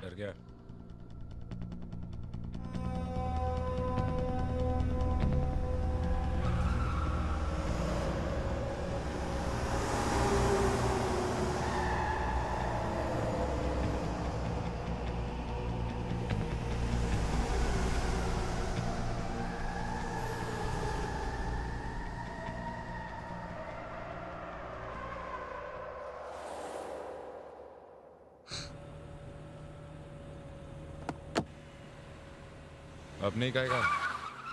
डर गया? अब नहीं कहेगा?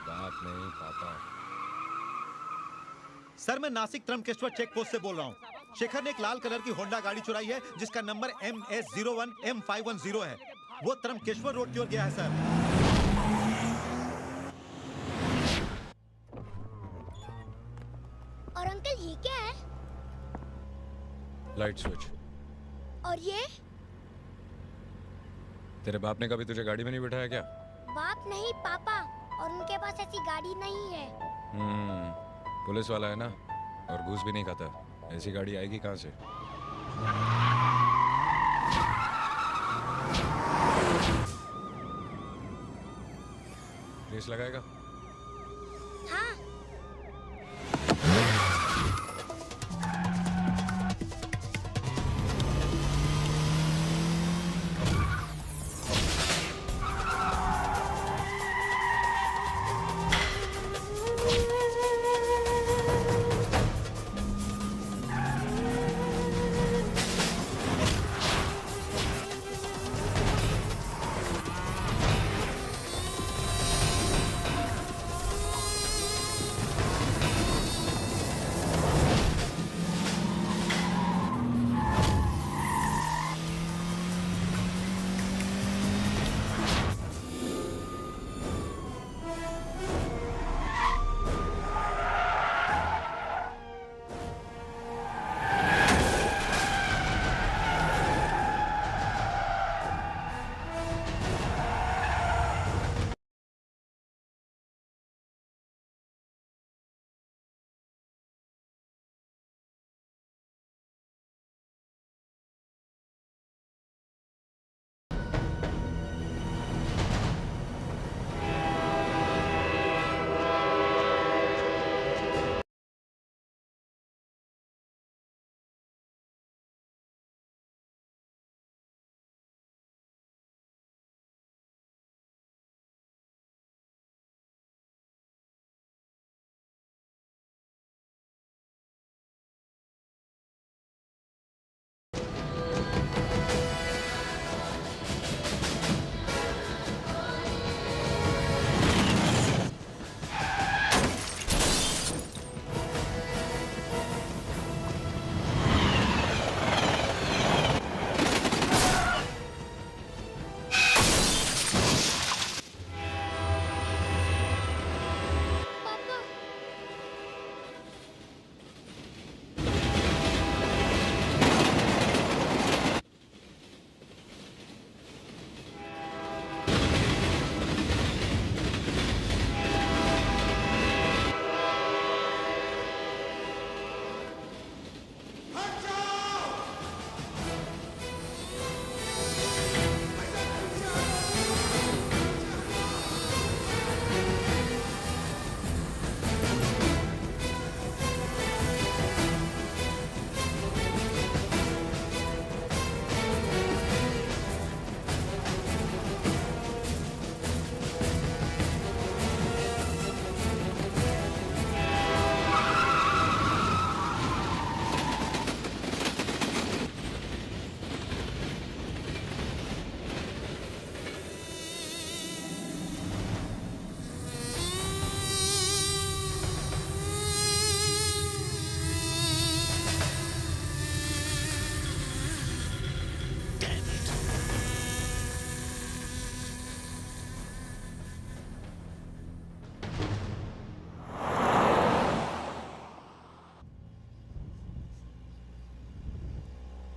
बाप नहीं पापा। सर मैं नासिक त्रंबकेश्वर चेक पोस्ट से बोल रहा हूँ। शेखर ने एक लाल कलर की होंडा गाड़ी चुराई है जिसका नंबर MS01M510 है। वो त्रंबकेश्वर रोड की ओर गया है सर। और अंकल ये क्या है? Light switch. और ये? तेरे बाप ने कभी तुझे गाड़ी में नहीं बिठाया क्या? बाप नहीं, पापा। और उनके पास ऐसी गाड़ी नहीं है। पुलिस वाला है ना, और घूस भी नहीं खाता। ऐसी गाड़ी आएगी कहाँ से? रेस लगाएगा? हाँ।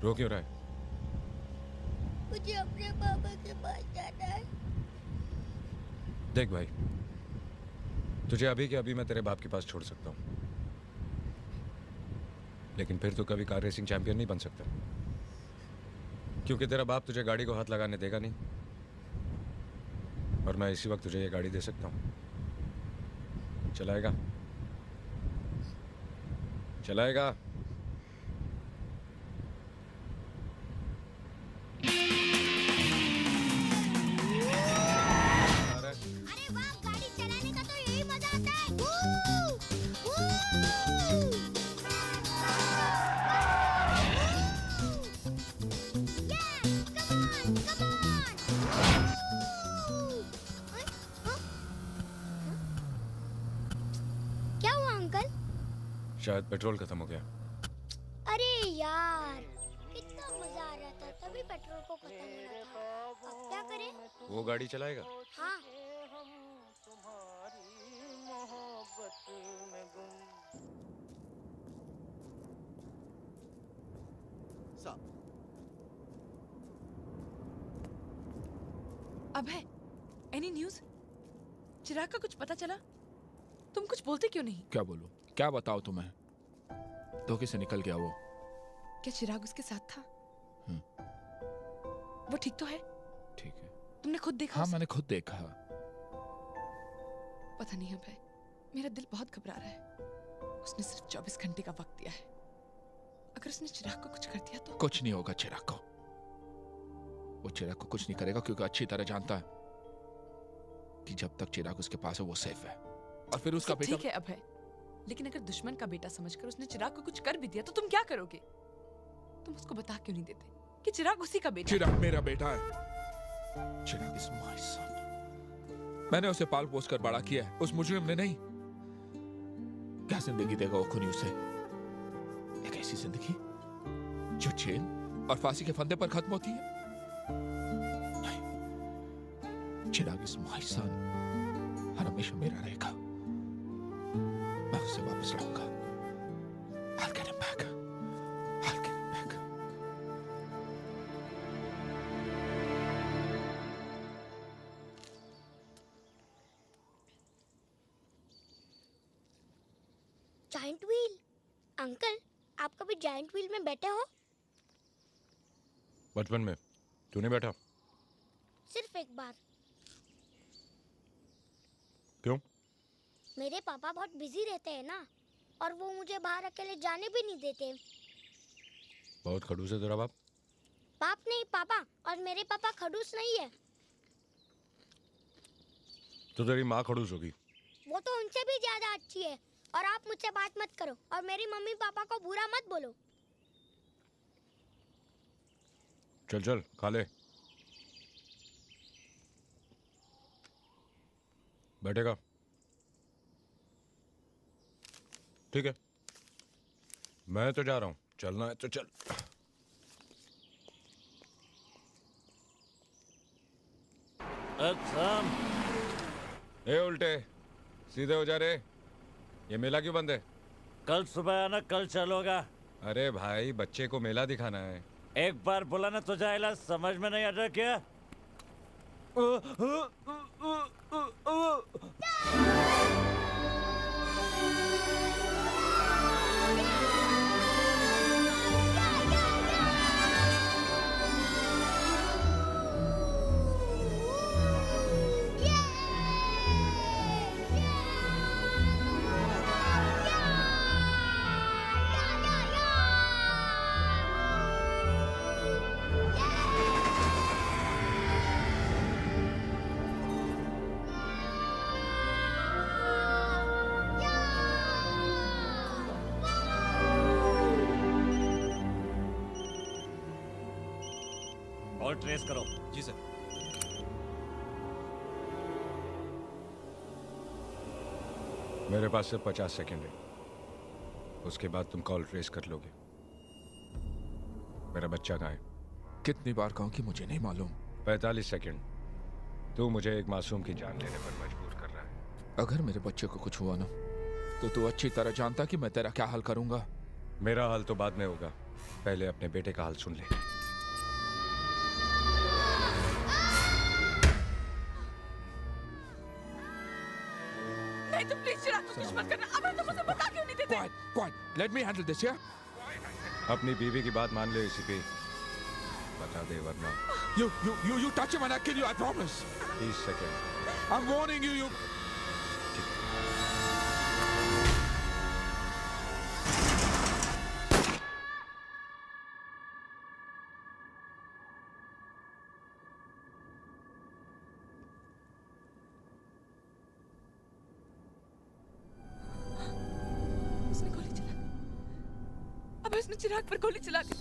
रो क्यों रहा है? मुझे अपने पापा के पास जाना है। देख भाई, तुझे अभी के अभी मैं तेरे बाप के पास छोड़ सकता हूँ, लेकिन फिर तू कभी कार रेसिंग चैंपियन नहीं बन सकता, क्योंकि तेरा बाप तुझे गाड़ी को हाथ लगाने देगा नहीं, और मैं इसी वक्त तुझे ये गाड़ी दे सकता हूँ। चलाएगा? चलाएगा? अरे वाह, गाड़ी चलाने का तो यही मजा आता है। वू! वू! क्या हुआ अंकल? शायद पेट्रोल खत्म हो गया। अरे यार, कितना मजा आ रहा था, तभी पेट्रोल को खत्म होना था। अब क्या करें? वो गाड़ी चलाएगा? हाँ। अभय, एनी न्यूज़? चिराग का कुछ पता चला? तुम कुछ बोलते क्यों नहीं? क्या बोलूं? क्या बताओ तुम्हें? धोखे से निकल गया वो। क्या चिराग उसके साथ था? वो ठीक तो है? ठीक है। तुमने खुद देखा? हाँ, मैंने खुद देखा। पता नहीं अभय, मेरा दिल बहुत घबरा रहा है। उसने सिर्फ 24 घंटे का वक्त दिया है। अगर उसने चिराग को कुछ कर दिया तो? कुछ नहीं होगा चिराग को। वो चिराग को कुछ नहीं करेगा, क्योंकि अच्छी तरह जानता है कि जब तक चिराग उसके पास है वो सेफ है। और फिर उसका बेटा। ठीक है अभय, लेकिन अगर दुश्मन का बेटा समझकर उसने चिराग को कुछ कर भी दिया तो तुम क्या करोगे? तुम उसको बता क्यों नहीं देते कि चिराग उसी का बेटा? चिराग मेरा बेटा है। चिराग इज माय सन। मैंने उसे पाल पोस कर बड़ा किया है, उस मुजरिम ने नहीं। क्या जिंदगी देगा वो खूनी उसे? एक ऐसी जिंदगी जो जेल और फांसी के फंदे पर खत्म होती है? नहीं, चिराग इज माय सन, हर हमेशा मेरा रहेगा। मैं उसे वापस लाऊंगा। I'll get him back. I'll get him back. Giant wheel? Uncle, आप कभी जायंट व्हील में बैठे हो? बचपन में। तू नहीं बैठा? सिर्फ एक बार। क्यों? मेरे पापा बहुत बिजी रहते हैं ना, और वो मुझे बाहर अकेले जाने भी नहीं देते। बहुत खड़ूस है तेरा बाप? बाप नहीं, पापा। और मेरे पापा खड़ूस नहीं है। तो तेरी माँ खड़ूस होगी। वो तो उनसे भी ज्यादा अच्छी है। और आप मुझसे बात मत करो, और मेरी मम्मी पापा को बुरा मत बोलो। चल चल, खा ले। बैठेगा? ठीक है, मैं तो जा रहा हूं। चलना है तो चल। ए उल्टे सीधे हो जा रे। ये मेला क्यों बंद है? कल सुबह आना, कल चलोगा। अरे भाई, बच्चे को मेला दिखाना है। एक बार बोला ना तुझे आइला, समझ में नहीं आता क्या? और ट्रेस करो। जी सर। मेरे पास सिर्फ 50 सेकंड है, उसके बाद तुम कॉल ट्रेस कर लोगे। मेरा बच्चा कहाँ है? कितनी बार कहूं कि मुझे नहीं मालूम। 45 सेकंड। तू मुझे एक मासूम की जान लेने पर मजबूर कर रहा है। अगर मेरे बच्चे को कुछ हुआ ना, तो तू अच्छी तरह जानता कि मैं तेरा क्या हाल करूंगा। मेरा हाल तो बाद में होगा। पहले अपने बेटे का हाल सुन ले। नहीं तो प्लीज चिराग को कुछ मत करना। अब तुम मुझे बता क्यों नहीं देते? Quiet. Let me handle this, yeah? अपनी बीवी की बात मान ले एसीपी। बता दे वरना। You touch him and I kill you, I promise. 30 second. I'm warning you, उसने गोली चला दी। अब उसने चिराग पर गोली चला दी।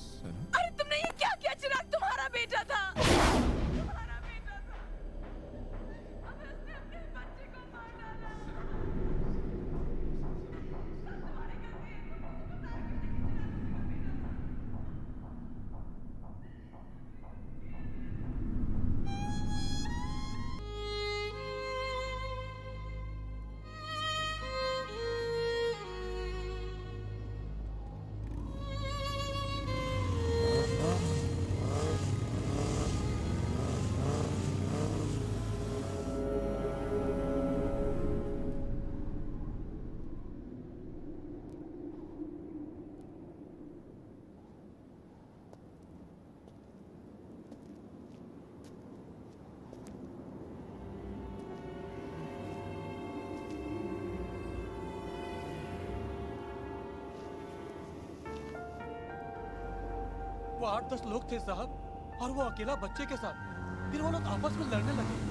अरे तुमने ये क्या किया? चिराग तुम्हारा बेटा था। तुम्हारा बेटा था। अब उसने अपने बच्चे को मार डाला। वो 8-10 लोग थे साहब, और वो अकेला बच्चे के साथ। फिर वो लोग आपस में लड़ने लगे।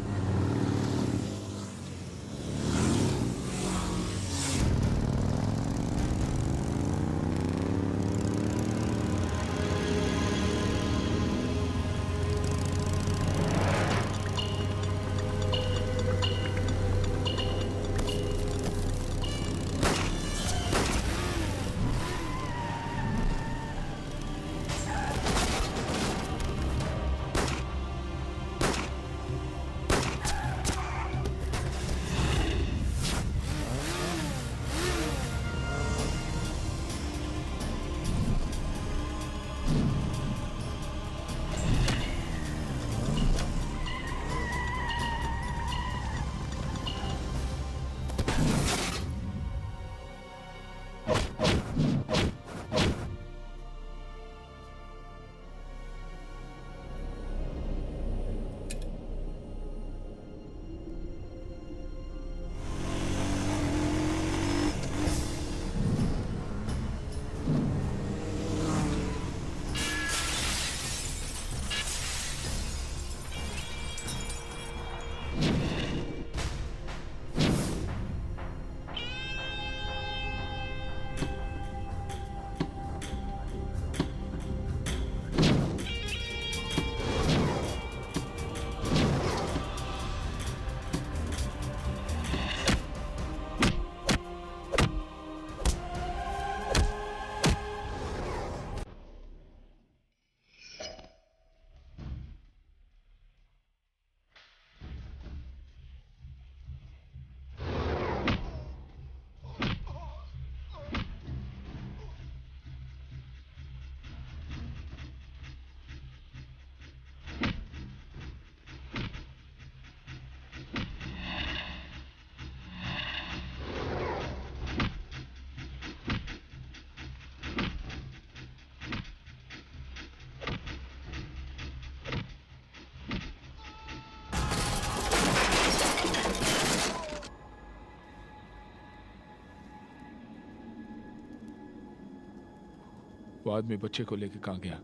वो आदमी बच्चे को लेके कहाँ गया?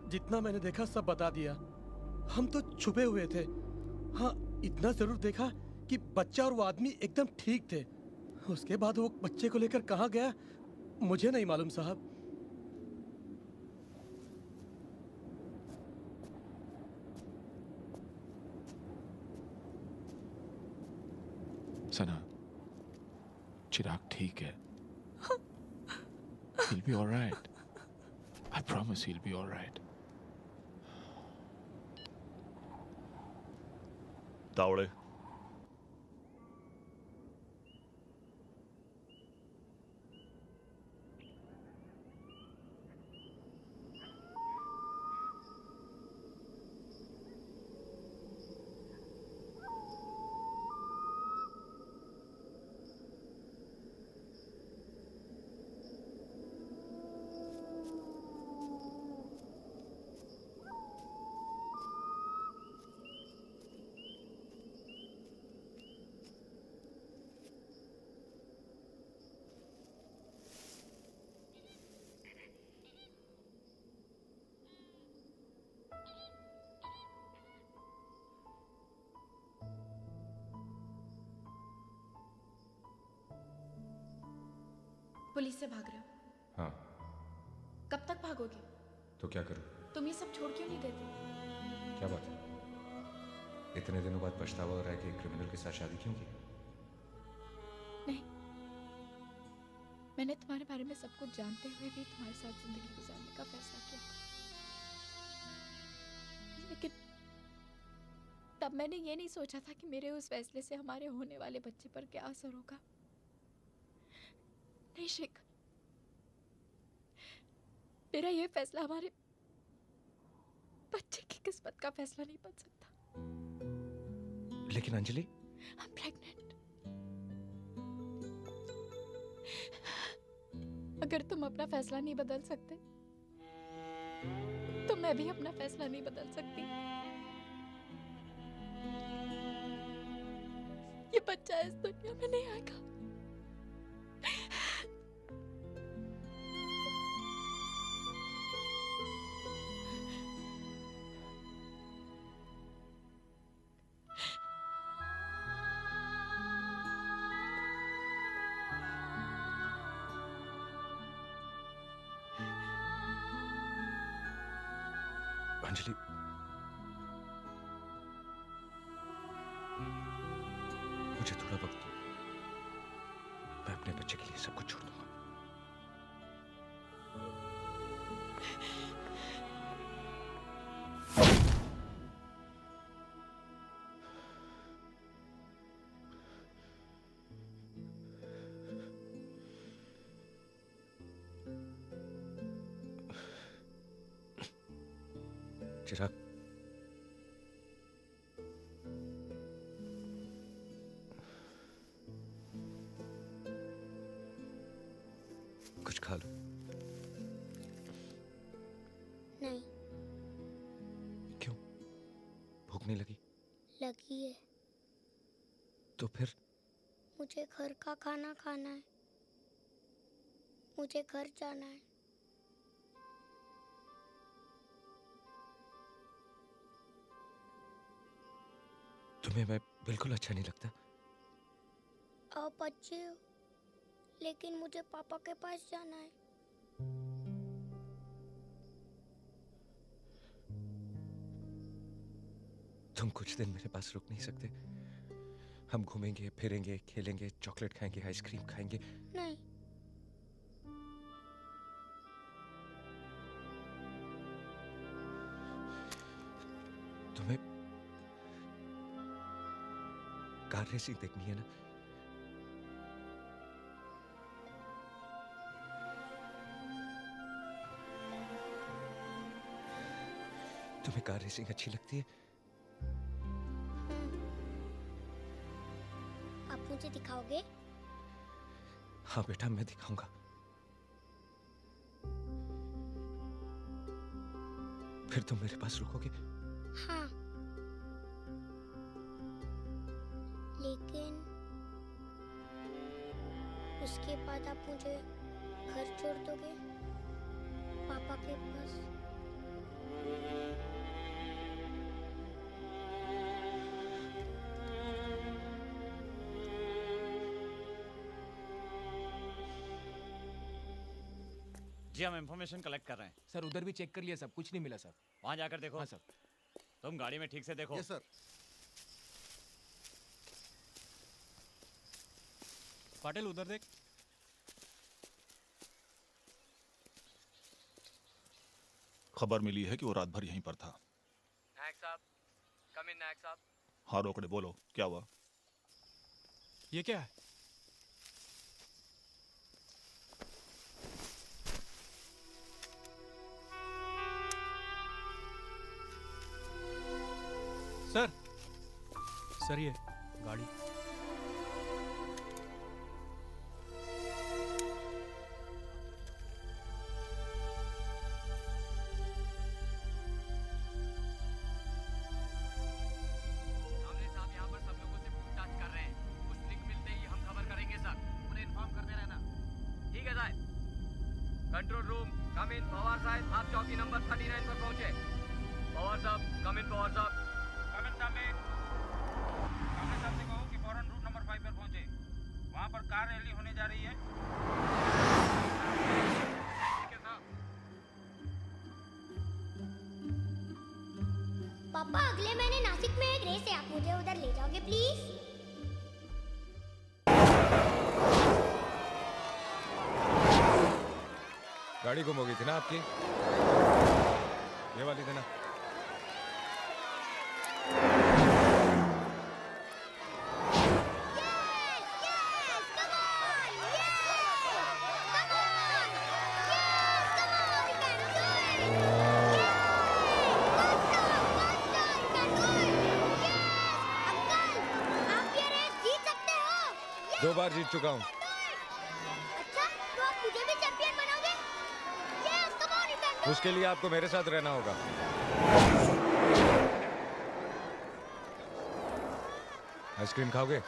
जितना मैंने देखा सब बता दिया। हम तो छुपे हुए थे। हाँ, इतना जरूर देखा कि बच्चा और वो आदमी एकदम ठीक थे। उसके बाद वो बच्चे को लेकर कहाँ गया मुझे नहीं मालूम साहब। सना, चिराग ठीक है। He'll be all right. I promise he'll be all right. Tawde, police से भाग रहे हो? हाँ। कब तक भागोगे? तो क्या करूं? तुम ये सब छोड़ क्यों नहीं देते? क्या बात है? इतने दिनों बाद पछतावा हो रहा है कि क्रिमिनल के साथ शादी क्यों की? नहीं, मैंने तुम्हारे बारे में सब कुछ जानते हुए भी तुम्हारे साथ जिंदगी गुजारने का फैसला किया था। लेकिन तब मैंने ये नहीं सोचा था कि मेरे उस फैसले से हमारे होने वाले बच्चे पर क्या असर होगा। नहीं शेखर, मेरा ये फैसला हमारे बच्चे की किस्मत का फैसला नहीं बन सकता। लेकिन अंजलि, I'm pregnant। अगर तुम अपना फैसला नहीं बदल सकते तो मैं भी अपना फैसला नहीं बदल सकती। ये बच्चा इस दुनिया में नहीं आएगा। अंजलि, मुझे थोड़ा वक्त दो। मैं अपने बच्चे के लिए सब कुछ छोड़ दूंगा। चिराग, कुछ खा लो। नहीं। क्यों? भूख नहीं लगी? लगी है। तो फिर? मुझे घर का खाना खाना है। मुझे घर जाना है। तुम्हें मैं बिल्कुल अच्छा नहीं लगता? आप अच्छे हो, लेकिन मुझे पापा के पास जाना है। तुम कुछ दिन मेरे पास रुक नहीं सकते? हम घूमेंगे, फिरेंगे, खेलेंगे, चॉकलेट खाएंगे, आइसक्रीम खाएंगे। नहीं। तुम्हें कार रेसिंग देखनी है ना? तुम्हें कार रेसिंग अच्छी लगती है? आप मुझे दिखाओगे? हाँ बेटा, मैं दिखाऊंगा। फिर तुम मेरे पास रुकोगे? हाँ। लेकिन उसके बाद आप मुझे घर छोड़ दोगे? पापा के पास? जी हम इंफॉर्मेशन कलेक्ट कर रहे हैं। सर उधर भी चेक कर लिया, सब कुछ नहीं मिला सर। वहां जाकर देखो। हाँ सर। तुम गाड़ी में ठीक से देखो। Yes sir. पाटिल उधर देख। खबर मिली है कि वो रात भर यहीं पर था। नायक साहब, कम इन नायक साहब। हाँ रोकड़े, बोलो क्या हुआ? ये क्या है? सर, सर ये गाड़ी। सामने साहब यहाँ पर सब लोगों से पूछताछ कर रहे हैं। कुछ लिंक मिलते ही हम खबर करेंगे सर। उन्हें इन्फॉर्म करते रहना। ठीक है साहब। कंट्रोल रूम, कम इन। पवार साहब, आप चौकी नंबर 39 पर पहुंचे। पवार साहब, कम इन। पवार साहब, कम इन। सामने साहब से कहो कि फौरन रूट नंबर 5 पर पहुंचे। वहां पर कार रैली होने जा रही है। ठीक है साहब। पापा अगले महीने नासिक में एक रेस है, आप मुझे उधर ले जाओगे प्लीज? गाड़ी गुम हो गई थी ना आपकी? ये वाली थी ना? आप ये रेस जीत सकते हो। 2 बार जीत चुका हूँ। अच्छा, तो आप मुझे भी चैंपियन बनाओगे? Yes, come on, you can do. उसके लिए आपको मेरे साथ रहना होगा। आइसक्रीम खाओगे?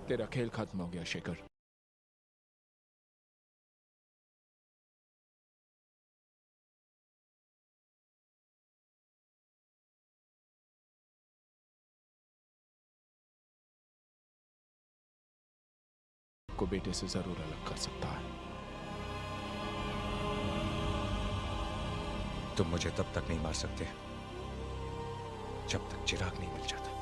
तेरा खेल खत्म हो गया शेखर। को बेटे से जरूर अलग कर सकता है। तुम मुझे तब तक नहीं मार सकते जब तक चिराग नहीं मिल जाता।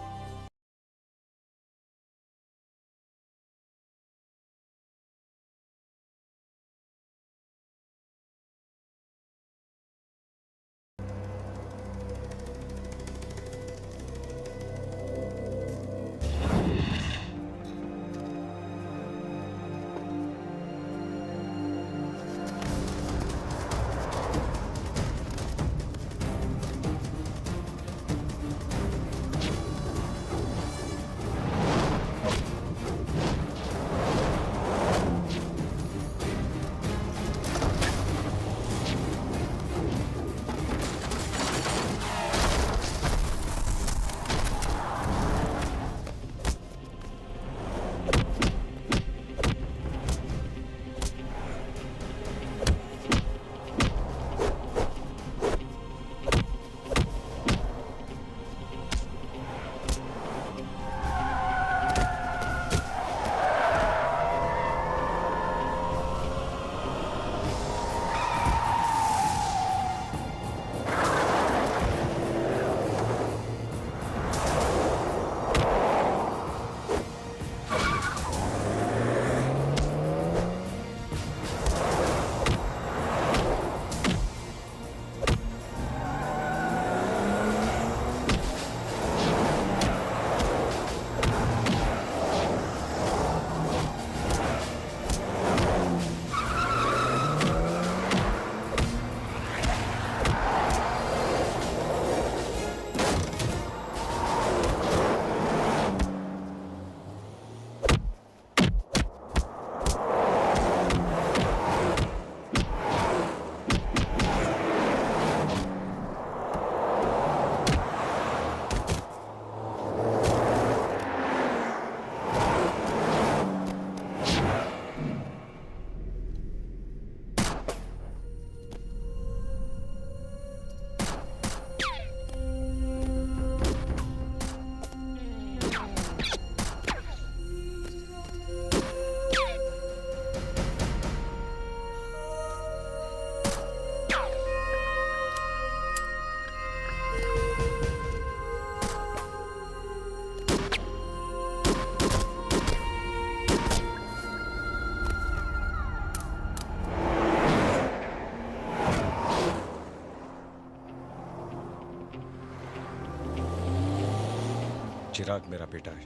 चिराग मेरा बेटा है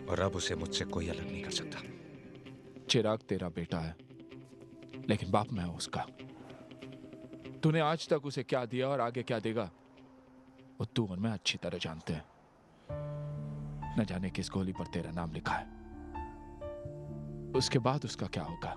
और अब उसे मुझसे कोई अलग नहीं कर सकता। चिराग तेरा बेटा है, लेकिन बाप मैं हूं उसका। तूने आज तक उसे क्या दिया और आगे क्या देगा, वो तू और मैं अच्छी तरह जानते हैं। न जाने किस गोली पर तेरा नाम लिखा है, उसके बाद उसका क्या होगा।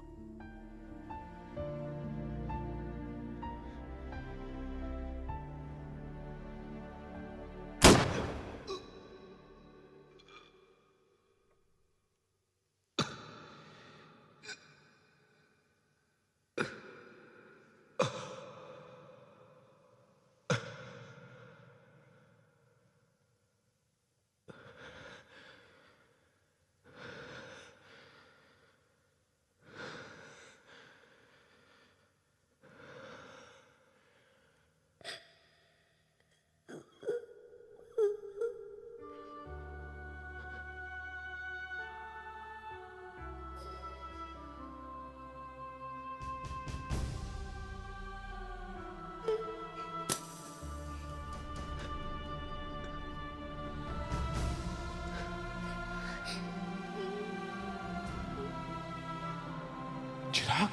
चिराग,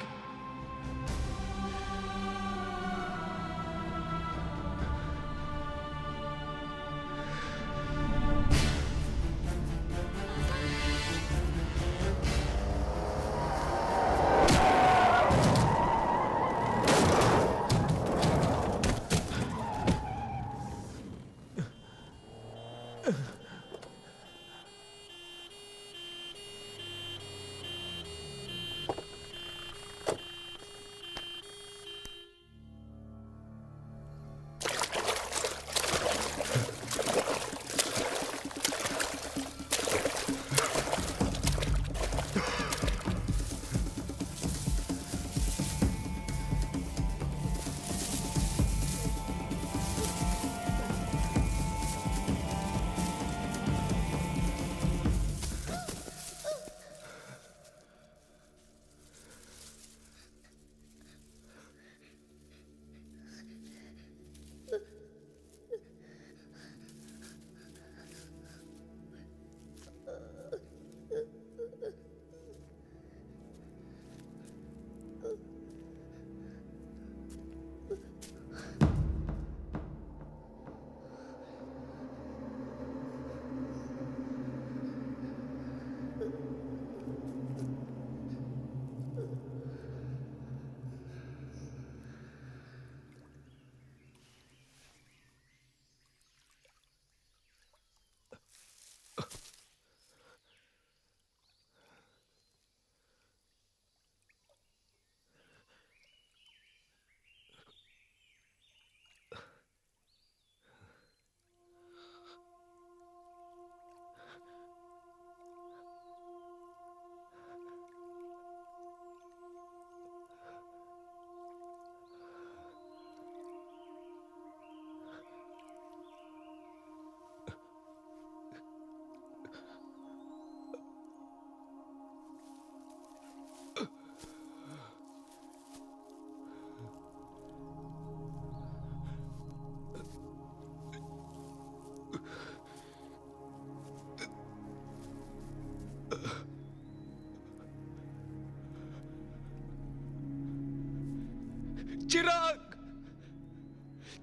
चिराग,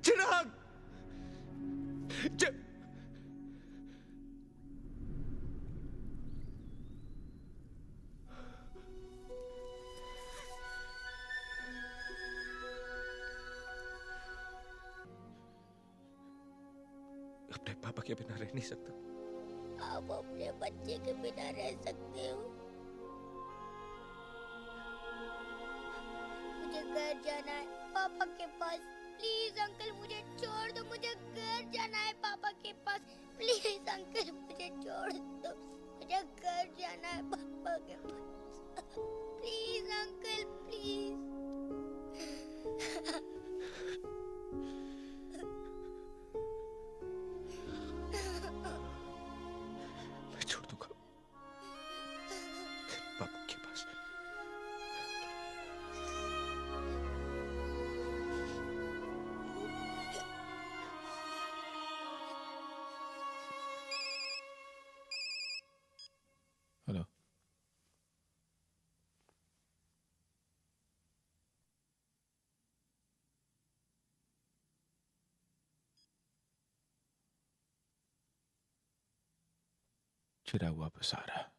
चिराग, अपने पापा के बिना रह नहीं सकता। आप अपने बच्चे के बिना रह सकते हो। मुझे घर जाना है पापा के पास। प्लीज अंकल मुझे छोड़ दो, मुझे घर जाना है पापा के पास। प्लीज अंकल मुझे छोड़ दो, मुझे घर जाना है पापा के पास। Please uncle please. मैं छोड़ दूंगा पापा के पास। चिराग वापस आ रहा है।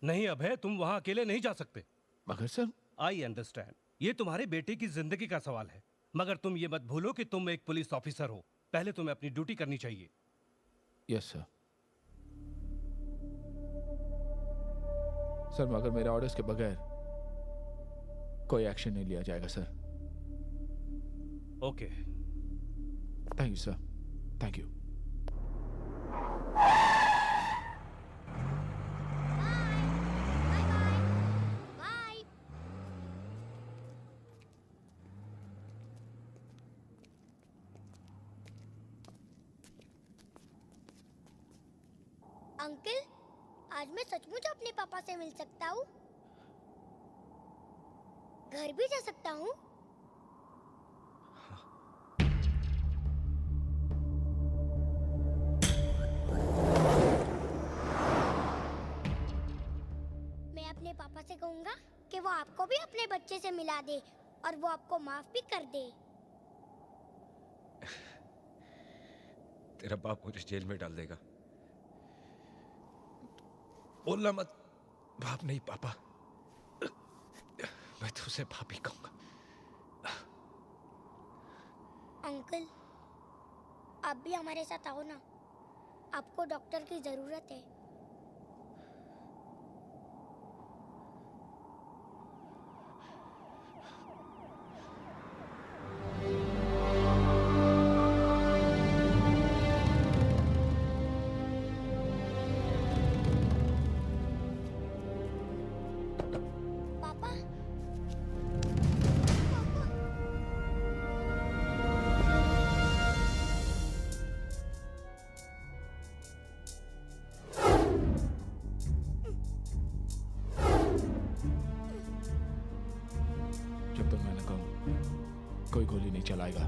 नहीं अभय, तुम वहां अकेले नहीं जा सकते। मगर सर, आई अंडरस्टैंड, ये तुम्हारे बेटे की जिंदगी का सवाल है, मगर तुम ये मत भूलो कि तुम एक पुलिस ऑफिसर हो। पहले तुम्हें अपनी ड्यूटी करनी चाहिए। Yes sir. सर, मगर मेरे ऑर्डर्स के बगैर कोई एक्शन नहीं लिया जाएगा sir. Okay. Thank you sir, thank you. Uncle, आज मैं सचमुच अपने पापा से मिल सकता हूँ? घर भी जा सकता हूँ? मैं अपने पापा से कहूँगा कि वो आपको भी अपने बच्चे से मिला दे और वो आपको माफ भी कर दे। तेरा बाप मुझे जेल में डाल देगा। बोलना मत, बाप नहीं पापा। मैं तो उसे बाप ही कहूंगा। अंकल, आप भी हमारे साथ आओ ना, आपको डॉक्टर की जरूरत है। जब तक मैं न कहूं, कोई गोली नहीं चलाएगा,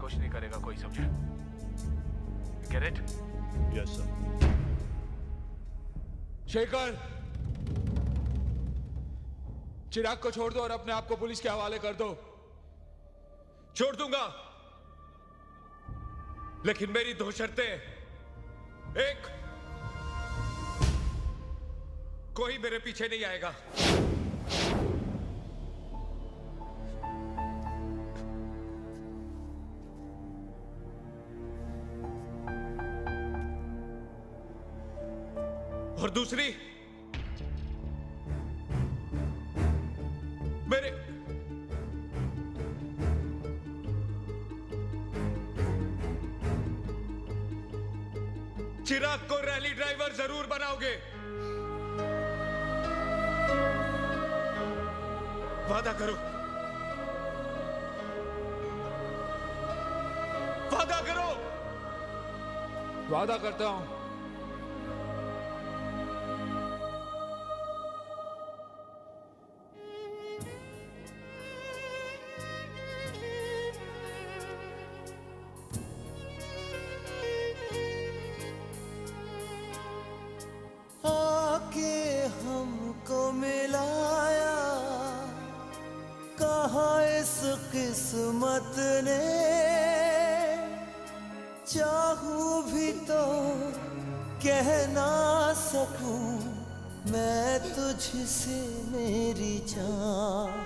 कुछ नहीं करेगा कोई, समझे? Get it? Yes, sir. Shekhar, चिराग को छोड़ दो और अपने आप को पुलिस के हवाले कर दो। छोड़ दूंगा, लेकिन मेरी दो शर्तें। एक, कोई मेरे पीछे नहीं आएगा। और दूसरी, मेरे चिराग को रैली ड्राइवर जरूर बनाओगे। वादा करो, वादा करो। वादा करता हूं। आके हमको मिलाया, कहा इस किस्मत ने, चाहूं भी तो कह ना सकूं मैं तुझसे मेरी जान।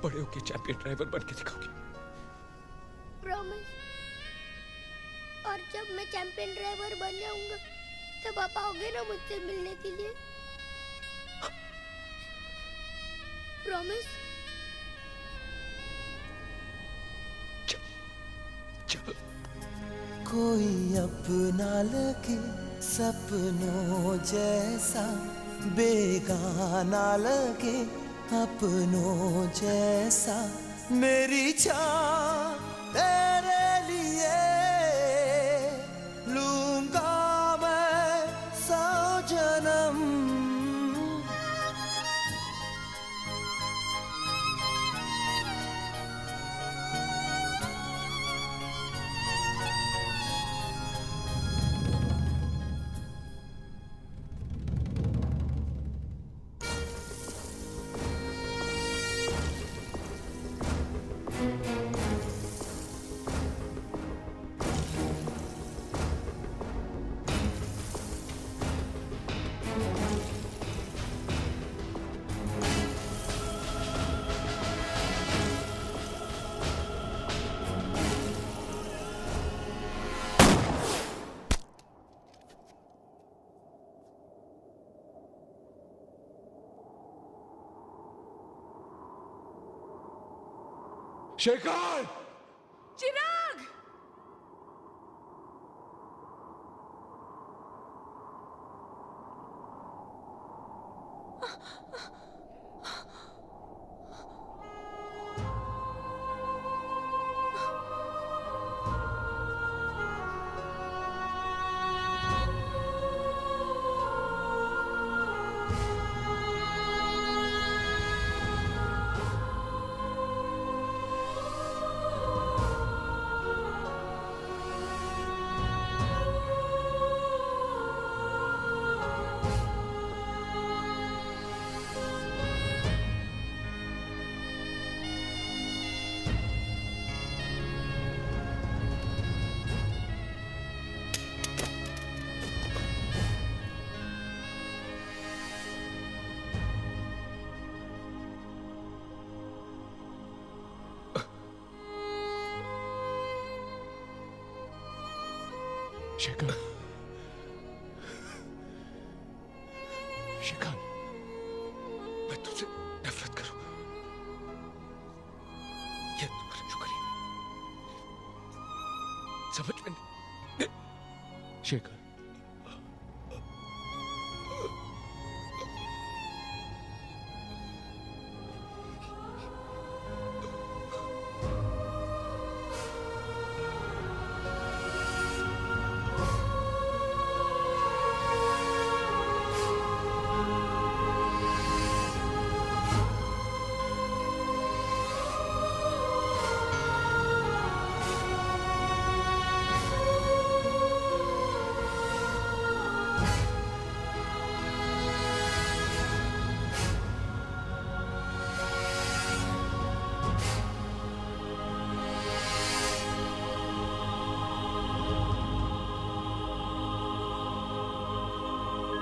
बड़े होके चैंपियन ड्राइवर बन के दिखाओगे। प्रॉमिस। और जब मैं चैंपियन ड्राइवर बन जाऊंगा तब आप आओगे ना मुझसे मिलने के लिए? प्रॉमिस। कोई अपना लगे सपनों जैसा, बेगाना लगे अपनों जैसा, मेरी जान तेरे लिए लूंगा मैं 100 जन्म। शेखर! चिराग! शेखर, शेखर, मैं तुझसे नफरत करूं, ये तुम्हारा शुक्रिया समझ में नहीं। शेखर,